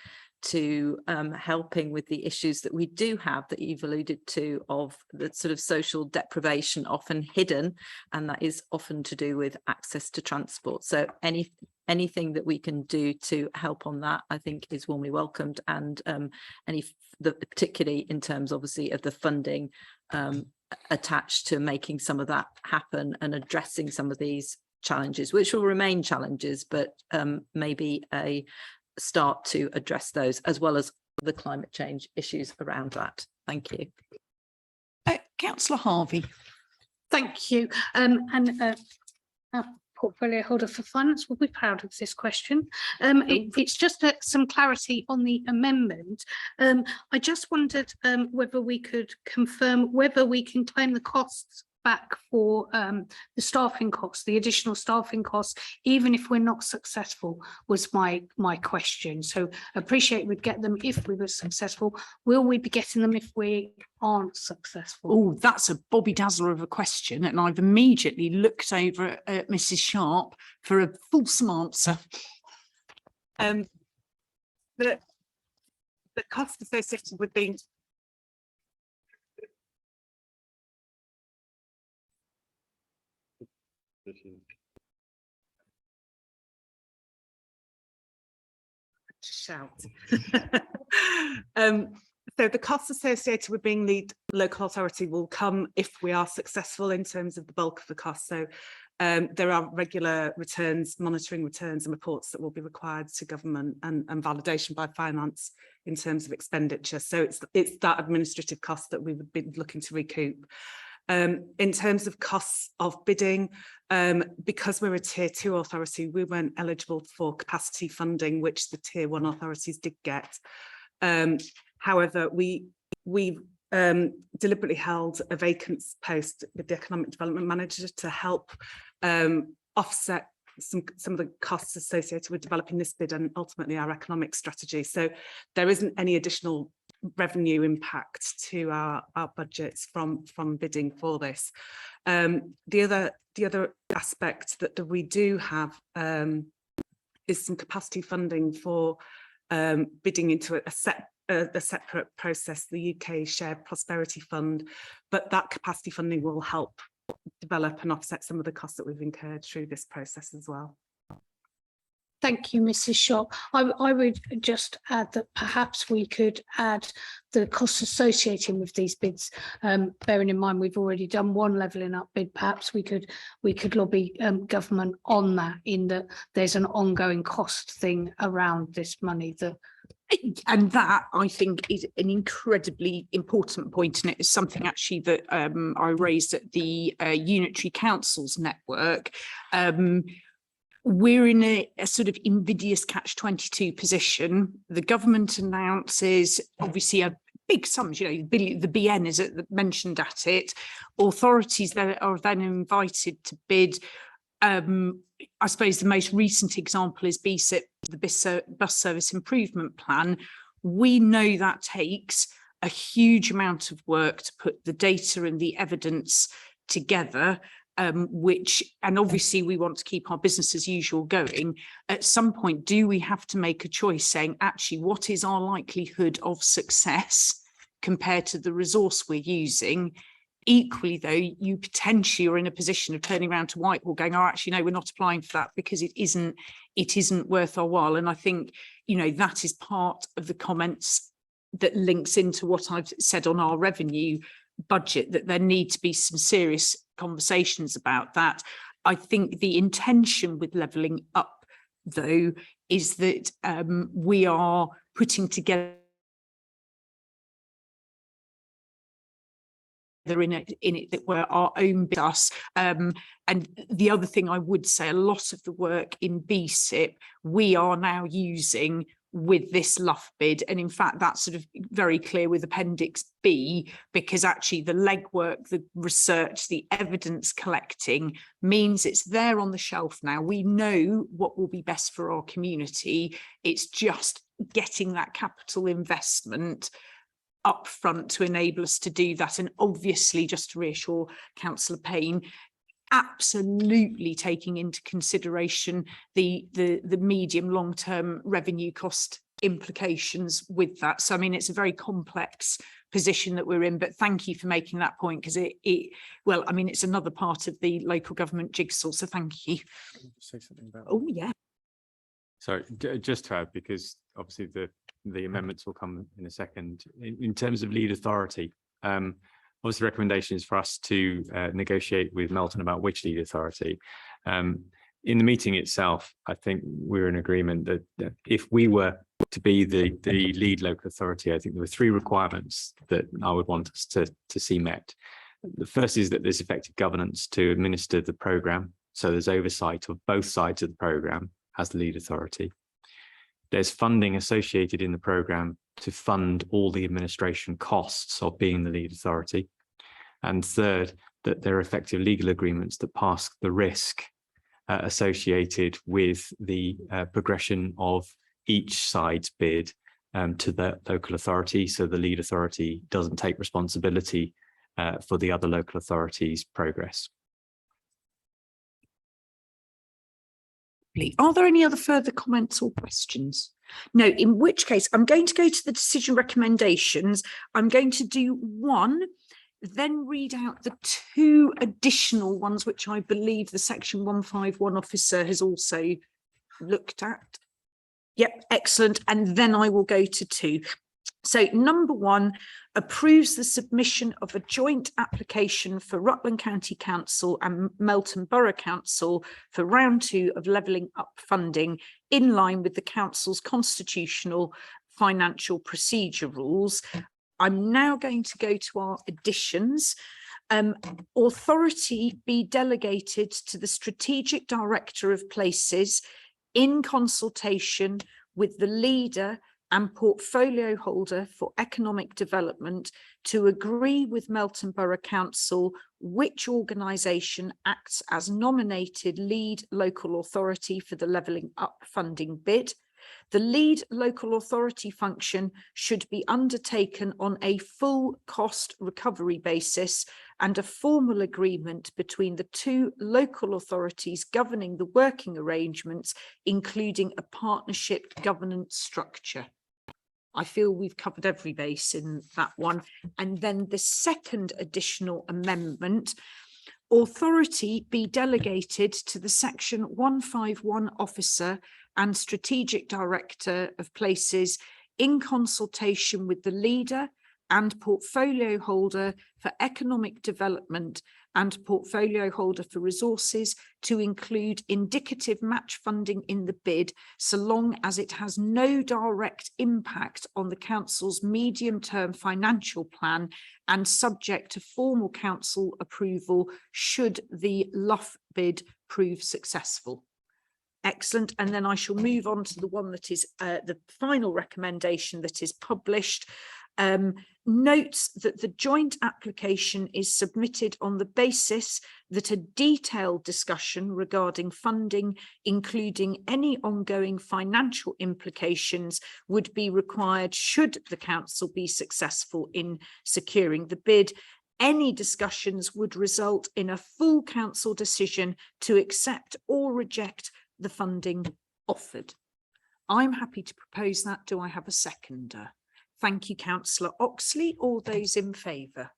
to helping with the issues that we do have that you've alluded to, of the sort of social deprivation often hidden, and that is often to do with access to transport. So anything that we can do to help on that, I think, is warmly welcomed, and particularly in terms obviously of the funding attached to making some of that happen and addressing some of these challenges, which will remain challenges, but maybe a start to address those, as well as the climate change issues around that. Thank you. Councillor Harvey. Thank you. Our portfolio holder for finance will be proud of this question. It's just some clarity on the amendment. I just wondered whether we could confirm whether we can claim the costs back for the staffing costs, the additional staffing costs, even if we're not successful, was my question. So appreciate we'd get them if we were successful. Will we be getting them if we aren't successful? Oh, that's a Bobby Dazzler of a question, and I've immediately looked over at Mrs. Sharp for a fulsome answer. The cost associated with being shout. So the costs associated with being the local authority will come if we are successful in terms of the bulk of the cost. So there are regular returns, monitoring returns and reports that will be required to government, and validation by finance in terms of expenditure. So it's that administrative cost that we would be looking to recoup. In terms of costs of bidding, because we're a tier 2 authority, we weren't eligible for capacity funding, which the tier 1 authorities did get. However, we deliberately held a vacant post with the economic development manager to help offset some of the costs associated with developing this bid and ultimately our economic strategy. So there isn't any additional revenue impact to our budgets from bidding for this. The other aspect that we do have is some capacity funding for bidding into a separate process, the UK Shared Prosperity Fund, but that capacity funding will help develop and offset some of the costs that we've incurred through this process as well. Thank you, Mrs. Sharp. I would just add that perhaps we could add the costs associated with these bids. Bearing in mind we've already done one levelling up bid, perhaps we could lobby government on that, in that there's an ongoing cost thing around this money. And that, I think, is an incredibly important point, and it is something actually that I raised at the Unitary Councils network. We're in a sort of invidious catch-22 position. The government announces obviously a big sums, you know, the BN is mentioned at it. Authorities that are then invited to bid. I suppose the most recent example is BSIP, the Bus Service Improvement Plan. We know that takes a huge amount of work to put the data and the evidence together, and obviously we want to keep our business as usual going. At some point, do we have to make a choice saying, actually, what is our likelihood of success compared to the resource we're using? Equally, though, you potentially are in a position of turning around to Whitehall going, oh, actually, no, we're not applying for that because it isn't worth our while. And I think, you know, that is part of the comments that links into what I've said on our revenue budget, that there need to be some serious conversations about that. I think the intention with levelling up, though, is that we are putting together in it that we're our own us. And the other thing I would say, a lot of the work in BSIP we are now using with this LUF bid, and in fact that's sort of very clear with Appendix B, because actually the legwork, the research, the evidence collecting means it's there on the shelf now. We know what will be best for our community. It's just getting that capital investment upfront to enable us to do that. And obviously, just to reassure Councillor Payne, absolutely taking into consideration the medium long-term revenue cost implications with that. So I mean, it's a very complex position that we're in, but thank you for making that point, because well, I mean, it's another part of the local government jigsaw, so thank you. Say something about. Oh yeah. Sorry, just to add, because obviously the amendments will come in a second. In terms of lead authority, obviously recommendation is for us to negotiate with Melton about which lead authority. In the meeting itself, I think we're in agreement that if we were to be the lead local authority, I think there were 3 requirements that I would want us to see met. The first is that there's effective governance to administer the programme. So there's oversight of both sides of the programme as the lead authority. There's funding associated in the programme to fund all the administration costs of being the lead authority. And third, that there are effective legal agreements that pass the risk associated with the progression of each side's bid to the local authority, so the lead authority doesn't take responsibility for the other local authorities' progress. Are there any other further comments or questions? No, in which case I'm going to go to the decision recommendations. I'm going to do one, then read out the 2 additional ones, which I believe the Section 151 officer has also looked at. Yep, excellent. And then I will go to 2. So number 1, approves the submission of a joint application for Rutland County Council and Melton Borough Council for round 2 of levelling up funding in line with the council's constitutional financial procedure rules. I'm now going to go to our additions. Authority be delegated to the Strategic Director of Places in consultation with the leader and portfolio holder for economic development to agree with Melton Borough Council which organisation acts as nominated lead local authority for the levelling up funding bid. The lead local authority function should be undertaken on a full cost recovery basis, and a formal agreement between the 2 local authorities governing the working arrangements, including a partnership governance structure. I feel we've covered every base in that one. And then the second additional amendment, authority be delegated to the Section 151 officer and Strategic Director of Places in consultation with the leader and portfolio holder for economic development and portfolio holder for resources to include indicative match funding in the bid, so long as it has no direct impact on the council's medium-term financial plan and subject to formal council approval should the LUF bid prove successful. Excellent. And then I shall move on to the one that is the final recommendation that is published. Notes that the joint application is submitted on the basis that a detailed discussion regarding funding, including any ongoing financial implications, would be required should the council be successful in securing the bid. Any discussions would result in a full council decision to accept or reject the funding offered. I'm happy to propose that. Do I have a seconder? Thank you, Councillor Oxley. All those in favour?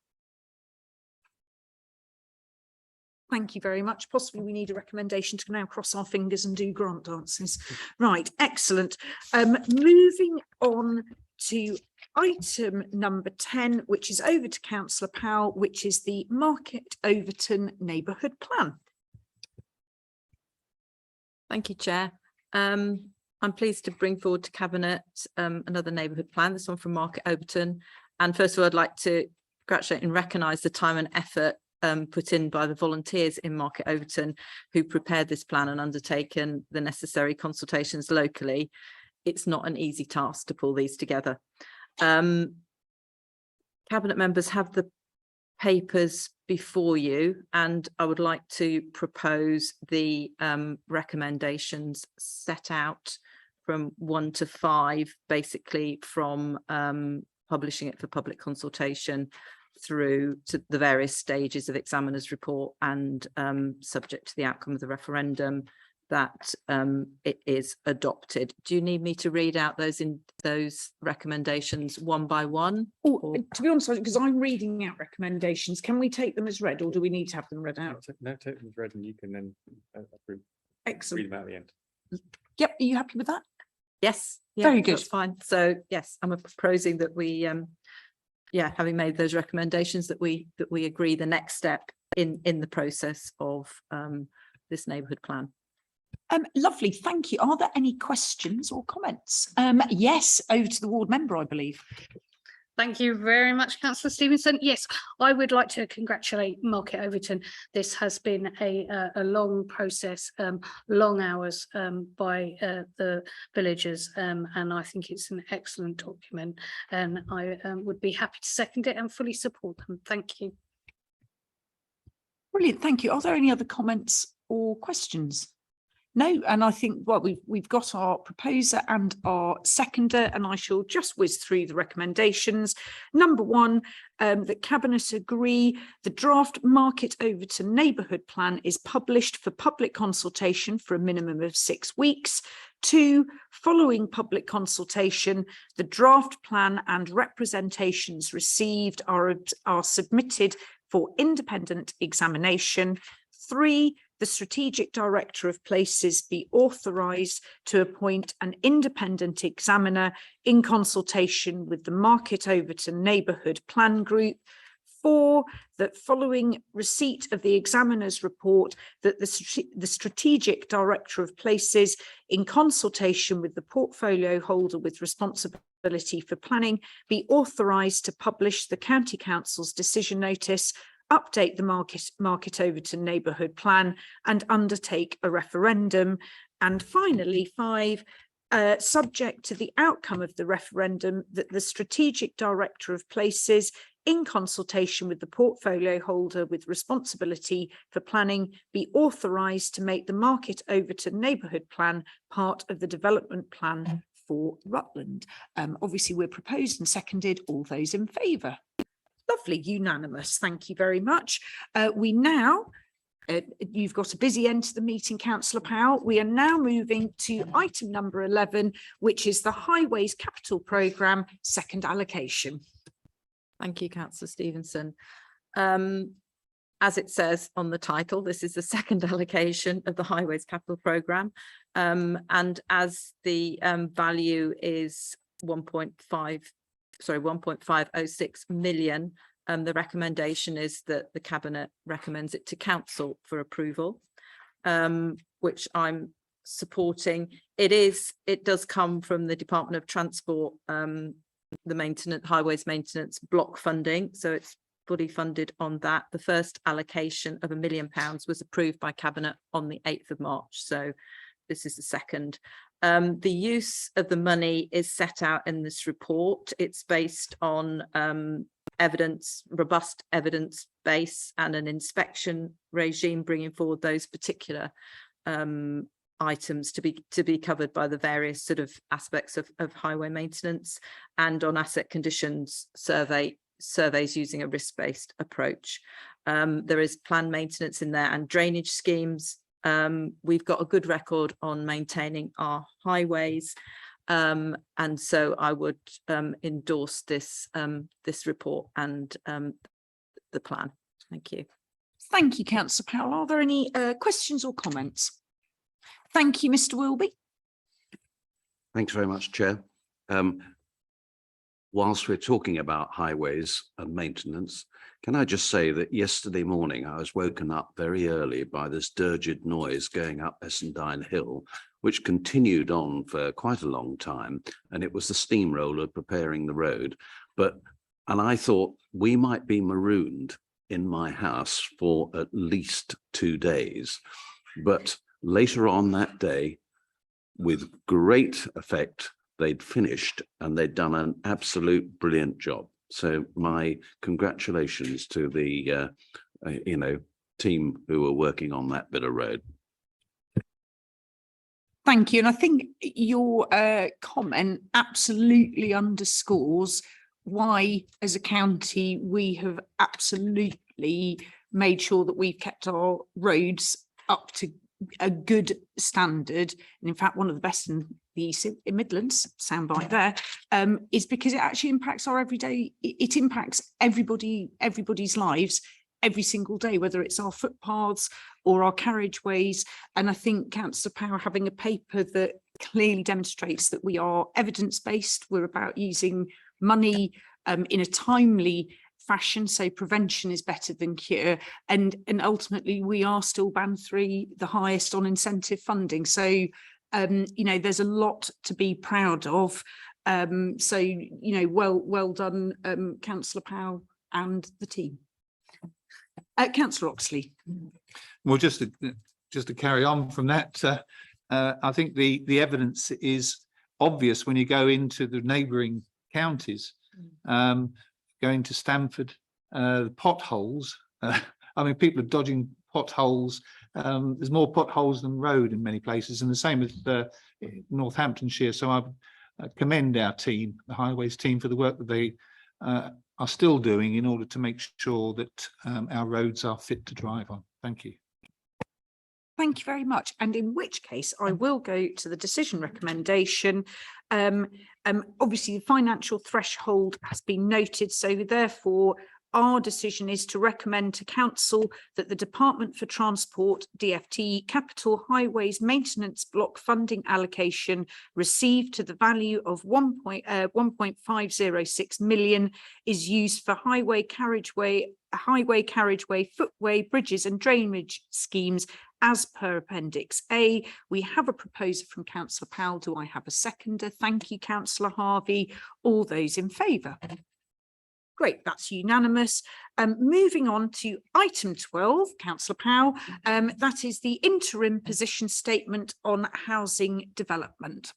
Thank you very much. Possibly we need a recommendation to now cross our fingers and do grant dances. Right, excellent. Moving on to item number 10, which is over to Councillor Powell, which is the Market Overton Neighbourhood Plan. Thank you, Chair. I'm pleased to bring forward to Cabinet another neighbourhood plan, this one from Market Overton. And first of all, I'd like to congratulate and recognise the time and effort put in by the volunteers in Market Overton who prepared this plan and undertaken the necessary consultations locally. It's not an easy task to pull these together. Cabinet members have the papers before you, and I would like to propose the recommendations set out from 1 to 5, basically from publishing it for public consultation through to the various stages of examiner's report and subject to the outcome of the referendum, that it is adopted. Do you need me to read out those recommendations one by one? Oh, to be honest, because I'm reading out recommendations, can we take them as read, or do we need to have them read out? No, take them as read and you can then approve. Read Excellent. them out at the end. Yep, are you happy with that? Yes. Yeah, Very good. that's fine. So yes, I'm proposing that we having made those recommendations, that we agree the next step in the process of this neighbourhood plan. Lovely, thank you. Are there any questions or comments? Yes, over to the ward member, I believe. Thank you very much, Councillor Stevenson. Yes, I would like to congratulate Market Overton. This has been a long process, long hours by the villagers, and I think it's an excellent document, and I would be happy to second it and fully support them. Thank you. Brilliant, thank you. Are there any other comments or questions? No, and I think, well, we've got our proposer and our seconder, and I shall just whiz through the recommendations. Number one, that Cabinet agree the draft Market Overton neighbourhood plan is published for public consultation for a minimum of 6 weeks. 2, following public consultation, the draft plan and representations received are submitted for independent examination. 3, the Strategic Director of Places be authorised to appoint an independent examiner in consultation with the Market Overton Neighbourhood Plan Group. 4, that following receipt of the examiner's report, that the Strategic Director of Places, in consultation with the portfolio holder with responsibility for planning, be authorised to publish the County Council's decision notice, update the Market Overton neighbourhood plan, and undertake a referendum. And finally, 5, subject to the outcome of the referendum, that the Strategic Director of Places, in consultation with the portfolio holder with responsibility for planning, be authorised to make the Market Overton neighbourhood plan part of the development plan for Rutland. Obviously, we're proposed and seconded. All those in favour? Lovely, unanimous. Thank you very much. We now, you've got a busy end to the meeting, Councillor Powell. We are now moving to item number 11, which is the Highways Capital Programme second allocation. Thank you, Councillor Stevenson. As it says on the title, this is the second allocation of the Highways Capital Programme. And as the value is 1.506 million, the recommendation is that the Cabinet recommends it to Council for approval, which I'm supporting. It does come from the Department of Transport, the highways maintenance block funding, so it's fully funded on that. The first allocation of £1 million was approved by Cabinet on the 8th of March, so this is the second. The use of the money is set out in this report. It's based on robust evidence base and an inspection regime, bringing forward those particular items to be covered by the various sort of aspects of highway maintenance, and on asset conditions surveys using a risk-based approach. There is planned maintenance in there and drainage schemes. We've got a good record on maintaining our highways, and so I would endorse this report and the plan. Thank you. Thank you, Councillor Powell. Are there any questions or comments? Thank you, Mr. Wilby. Thanks very much, Chair. Whilst we're talking about highways and maintenance, can I just say that yesterday morning I was woken up very early by this dirged noise going up Essendine Hill, which continued on for quite a long time, and it was the steamroller preparing the road. And I thought we might be marooned in my house for at least 2 days. But later on that day, with great effect, they'd finished and they'd done an absolute brilliant job. So my congratulations to the team who were working on that bit of road. Thank you. And I think your comment absolutely underscores why, as a county, we have absolutely made sure that we've kept our roads up to a good standard, and in fact one of the best in the East Midlands, soundbite there, is because it actually impacts our everyday, it impacts everybody's lives every single day, whether it's our footpaths or our carriageways. And I think Councillor Power having a paper that clearly demonstrates that we are evidence-based, we're about using money in a timely fashion, so prevention is better than cure, and ultimately we are still band 3, the highest on incentive funding. So you know, there's a lot to be proud of. So you know, well done, Councillor Powell and the team. Councillor Oxley. Well, just to carry on from that, I think the evidence is obvious when you go into the neighbouring counties. Going to Stamford, the potholes. I mean, people are dodging potholes. There's more potholes than road in many places, and the same with Northamptonshire. So I commend our team, the highways team, for the work that they are still doing in order to make sure that our roads are fit to drive on. Thank you. Thank you very much. And in which case, I will go to the decision recommendation. Obviously, the financial threshold has been noted, so therefore our decision is to recommend to Council that the Department for Transport, DFT, Capital Highways Maintenance Block funding allocation received to the value of 1.506 million is used for highway carriageway, footway, bridges and drainage schemes as per Appendix A. We have a proposal from Councillor Powell. Do I have a seconder? Thank you, Councillor Harvey. All those in favour? Great, that's unanimous. Moving on to item 12, Councillor Powell, that is the interim position statement on housing development.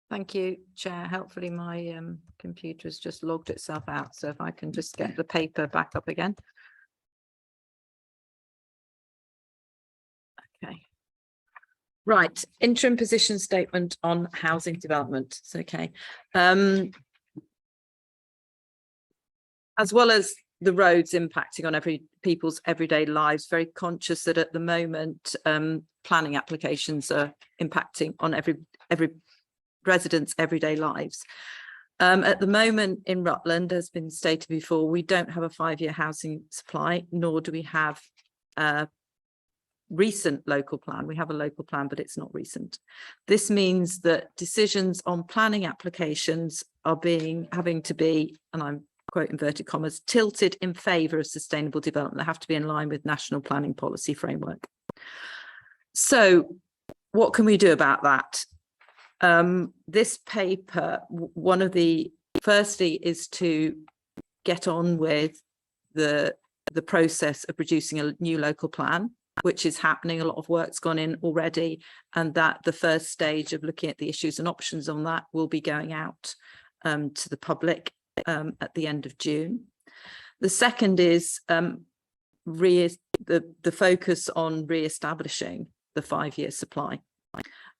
Thank you, Chair. Helpfully, my computer has just logged itself out. So if I can just get the paper back up again. Okay. Right, interim position statement on housing development. It's okay. As well as the roads impacting on people's everyday lives, very conscious that at the moment planning applications are impacting on every resident's everyday lives. At the moment in Rutland, as been stated before, we don't have a 5-year housing supply, nor do we have a recent local plan. We have a local plan, but it's not recent. This means that decisions on planning applications are having to be, and I'm quote inverted commas, tilted in favour of sustainable development. They have to be in line with national planning policy framework. So what can we do about that? This paper, firstly is to get on with the process of producing a new local plan, which is happening. A lot of work's gone in already, and that the first stage of looking at the issues and options on that will be going out to the public at the end of June. The second is the focus on re-establishing the 5-year supply.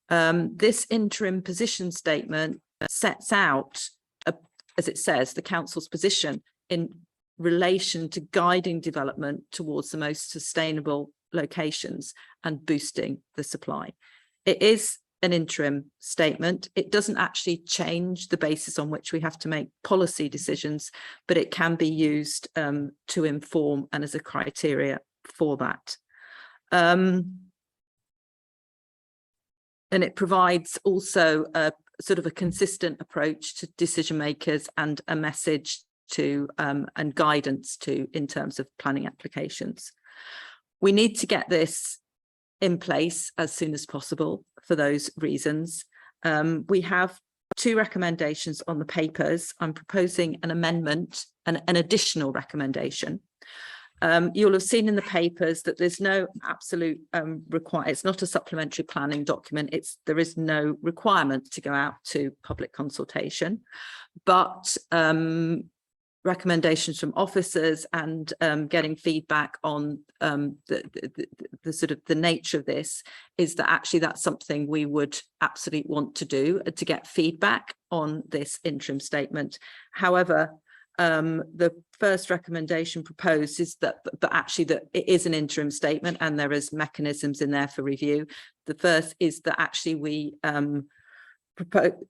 This interim position statement sets out, as it says, the council's position in relation to guiding development towards the most sustainable locations and boosting the supply. It is an interim statement. It doesn't actually change the basis on which we have to make policy decisions, but it can be used to inform and as a criteria for that. And it provides also a sort of a consistent approach to decision makers and a message to and guidance to in terms of planning applications. We need to get this in place as soon as possible for those reasons. We have 2 recommendations on the papers. I'm proposing an amendment, an additional recommendation. You'll have seen in the papers that there's no absolute it's not a supplementary planning document. There is no requirement to go out to public consultation, but recommendations from officers and getting feedback on the sort of the nature of this, is that actually that's something we would absolutely want to do, to get feedback on this interim statement. However, the first recommendation proposed is that, but actually that it is an interim statement and there is mechanisms in there for review. The first is that actually we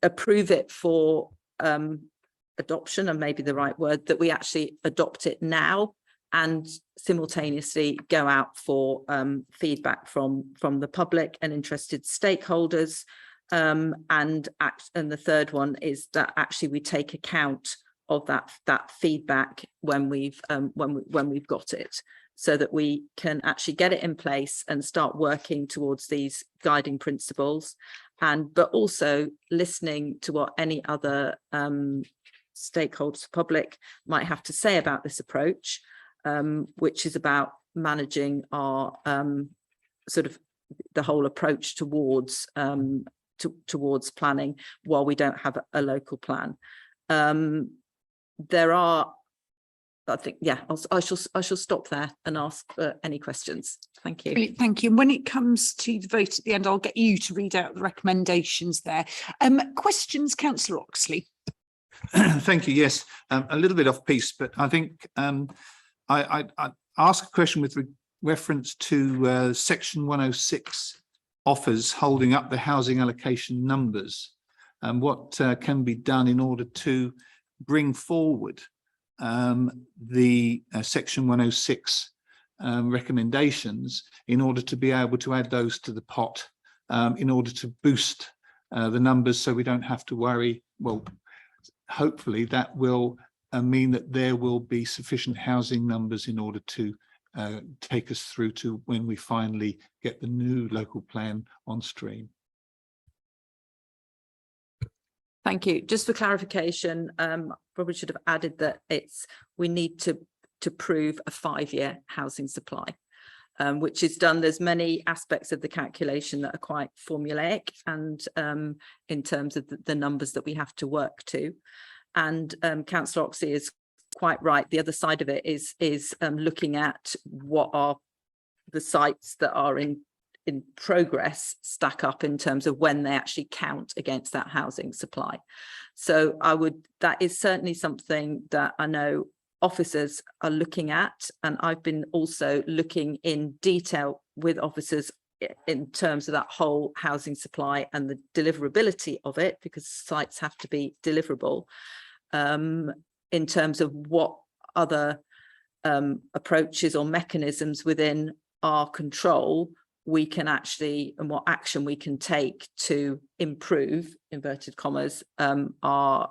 approve it for adoption, and maybe the right word, that we actually adopt it now and simultaneously go out for feedback from the public and interested stakeholders. And the third one is that actually we take account of that feedback when we've got it, so that we can actually get it in place and start working towards these guiding principles, but also listening to what any other stakeholders, public, might have to say about this approach, which is about managing our sort of the whole approach towards towards planning while we don't have a local plan. There are, I think, yeah, I shall stop there and ask for any questions. Thank you. Brilliant, thank you. And when it comes to the vote at the end, I'll get you to read out the recommendations there. Questions, Councillor Oxley? Thank you. Yes, a little bit off piece, but I think I ask a question with reference to section 106 offers holding up the housing allocation numbers, and what can be done in order to bring forward the section 106 recommendations in order to be able to add those to the pot, in order to boost the numbers, so we don't have to worry. Well, hopefully that will mean that there will be sufficient housing numbers in order to take us through to when we finally get the new local plan on stream. Thank you. Just for clarification, probably should have added that we need to prove a 5-year housing supply, which is done. There's many aspects of the calculation that are quite formulaic, and in terms of the numbers that we have to work to. And Councillor Oxley is quite right. The other side of it is looking at what are the sites that are in progress stack up in terms of when they actually count against that housing supply. So that is certainly something that I know officers are looking at, and I've been also looking in detail with officers in terms of that whole housing supply and the deliverability of it, because sites have to be deliverable, in terms of what other approaches or mechanisms within our control we can actually, and what action we can take to improve, inverted commas, our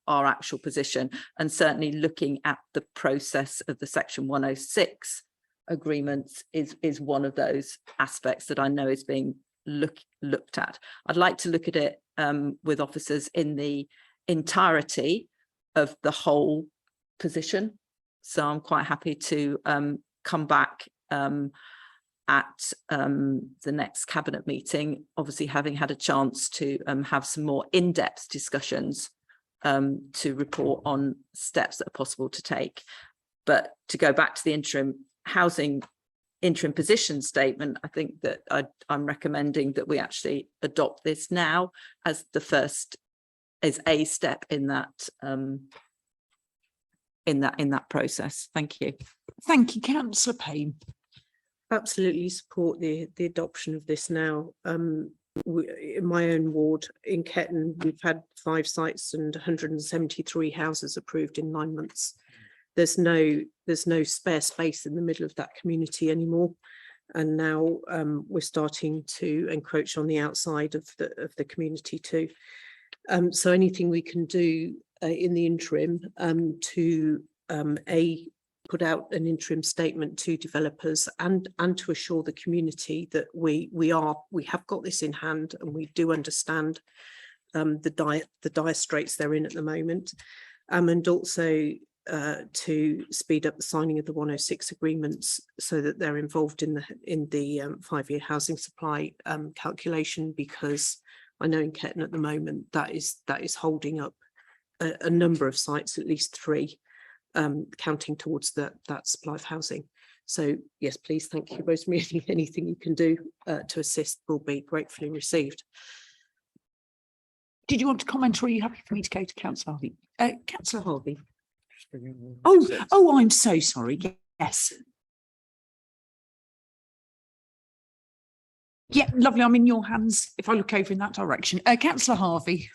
actual position. And certainly looking at the process of the section 106 agreements is one of those aspects that I know is being looked at. I'd like to look at it with officers in the entirety of the whole position. So I'm quite happy to come back at the next cabinet meeting, obviously having had a chance to have some more in-depth discussions to report on steps that are possible to take. But to go back to the interim position statement, I think that I'm recommending that we actually adopt this now as the first, as a step in that process. Thank you. Thank you, Councillor Payne. Absolutely support the adoption of this now. In my own ward in Ketton, we've had 5 sites and 173 houses approved in 9 months. There's no spare space in the middle of that community anymore, and now we're starting to encroach on the outside of the community too. So anything we can do in the interim to put out an interim statement to developers and to assure the community that we have got this in hand and we do understand the dire straits they're in at the moment, and also to speed up the signing of the 106 agreements so that they're involved in the 5-year housing supply calculation, because I know in Ketton at the moment that is holding up a number of sites, at least 3. counting towards that supply of housing. So yes, please, thank you, Rosemary. Anything you can do to assist will be gratefully received. Did you want to comment, or are you happy for me to go to Councillor Harvey? Councillor Harvey. Six. Oh, I'm so sorry. Yes. Yeah, lovely. I'm in your hands if I look over in that direction. Councillor Harvey.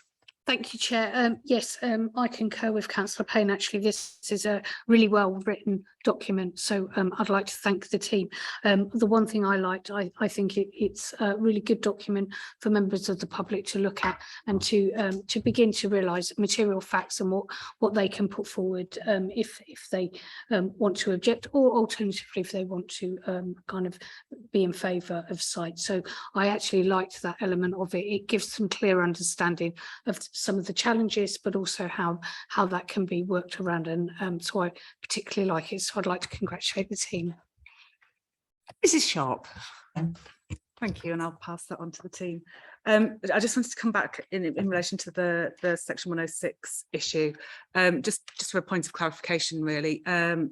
Thank you, Chair. Yes, I concur with Councillor Payne. Actually, this is a really well written document, so I'd like to thank the team. The one thing I liked, I think it's a really good document for members of the public to look at and to begin to realise material facts and what they can put forward if they want to object, or alternatively if they want to kind of be in favour of site. So I actually liked that element of it. It gives some clear understanding of some of the challenges, but also how that can be worked around, and so I particularly like it. So I'd like to congratulate the team. Mrs. Sharp. Thank you, and I'll pass that on to the team. I just wanted to come back in relation to the section 106 issue, just for a point of clarification, really, and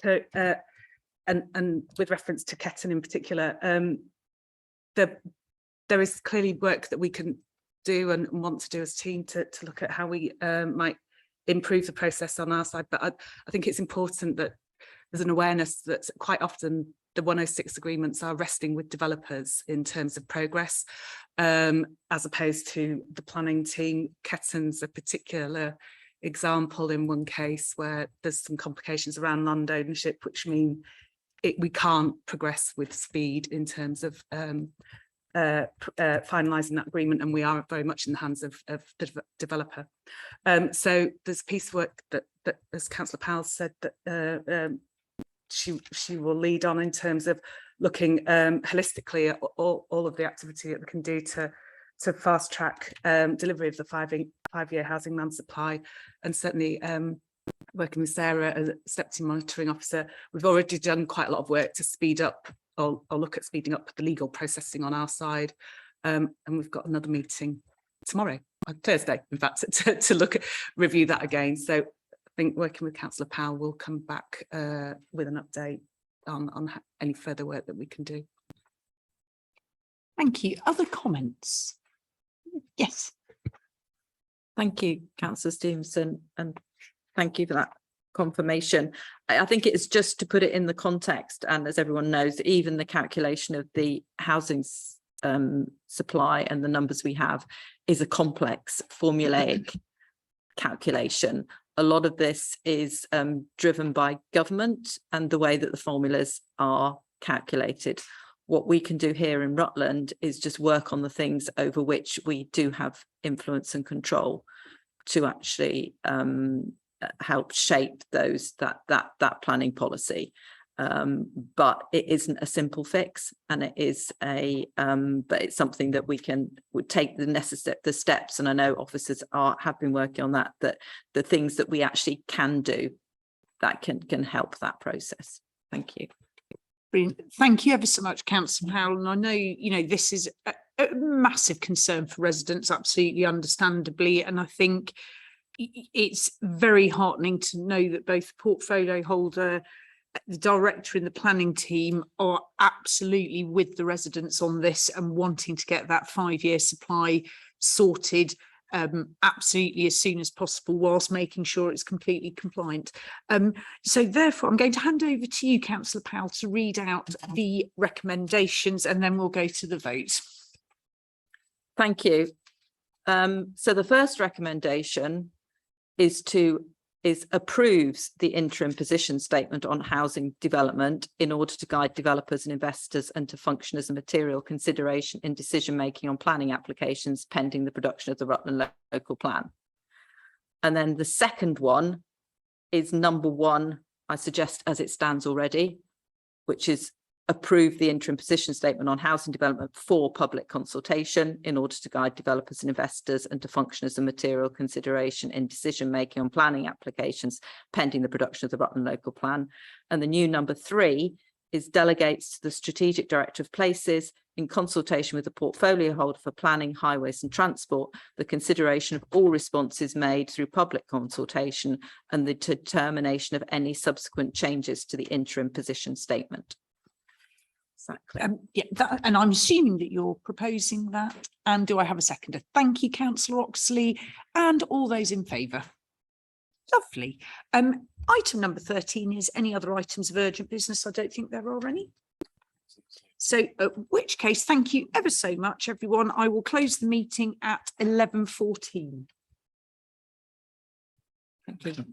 with reference to Ketton in particular. There is clearly work that we can do and want to do as a team to look at how we might improve the process on our side, but I think it's important that there's an awareness that quite often the 106 agreements are resting with developers in terms of progress, as opposed to the planning team. Ketton's a particular example in one case where there's some complications around land ownership, which mean we can't progress with speed in terms of finalising that agreement, and we are very much in the hands of the developer. So there's a piece of work that as Councillor Powell said, that she will lead on in terms of looking holistically at all of the activity that we can do to fast track delivery of the five-year housing land supply, and certainly working with Sarah as Deputy Monitoring Officer, we've already done quite a lot of work to speed up or look at speeding up the legal processing on our side, and we've got another meeting tomorrow, on Thursday, in fact, to review that again. So I think working with Councillor Powell, will come back with an update on any further work that we can do. Thank you. Other comments? Yes. Thank you, Councillor Stevenson, and thank you for that confirmation. I think it's just to put it in the context, and as everyone knows, even the calculation of the housing supply and the numbers we have is a complex formulaic calculation. A lot of this is driven by government and the way that the formulas are calculated. What we can do here in Rutland is just work on the things over which we do have influence and control to actually help shape that planning policy. But it isn't a simple fix, and it is but it's something that would take the steps, and I know officers have been working on that the things that we actually can do that can help that process. Thank you. Brilliant. Thank you ever so much, Councillor Powell. And I know, this is a massive concern for residents, absolutely understandably. And I think it's very heartening to know that both the portfolio holder, the director and the planning team are absolutely with the residents on this and wanting to get that 5-year supply sorted absolutely as soon as possible, whilst making sure it's completely compliant. So therefore, I'm going to hand over to you, Councillor Powell, to read out the recommendations, and then we'll go to the vote. Thank you. So the first recommendation is approves the interim position statement on housing development in order to guide developers and investors and to function as a material consideration in decision making on planning applications pending the production of the Rutland local plan. And then the second one is number 1, I suggest as it stands already, which is approve the interim position statement on housing development for public consultation in order to guide developers and investors and to function as a material consideration in decision making on planning applications pending the production of the Rutland local plan. And the new number 3 is delegates to the Strategic Director of Places in consultation with the portfolio holder for planning, highways and transport, the consideration of all responses made through public consultation and the determination of any subsequent changes to the interim position statement. Exactly. Yeah, and I'm assuming that you're proposing that. And do I have a seconder? Thank you, councillor Oxley, and all those in favour. Lovely. Item number 13 is any other items of urgent business. I don't think there are any. So, which case, thank you ever so much, everyone. I will close the meeting at 11:14. Thank you.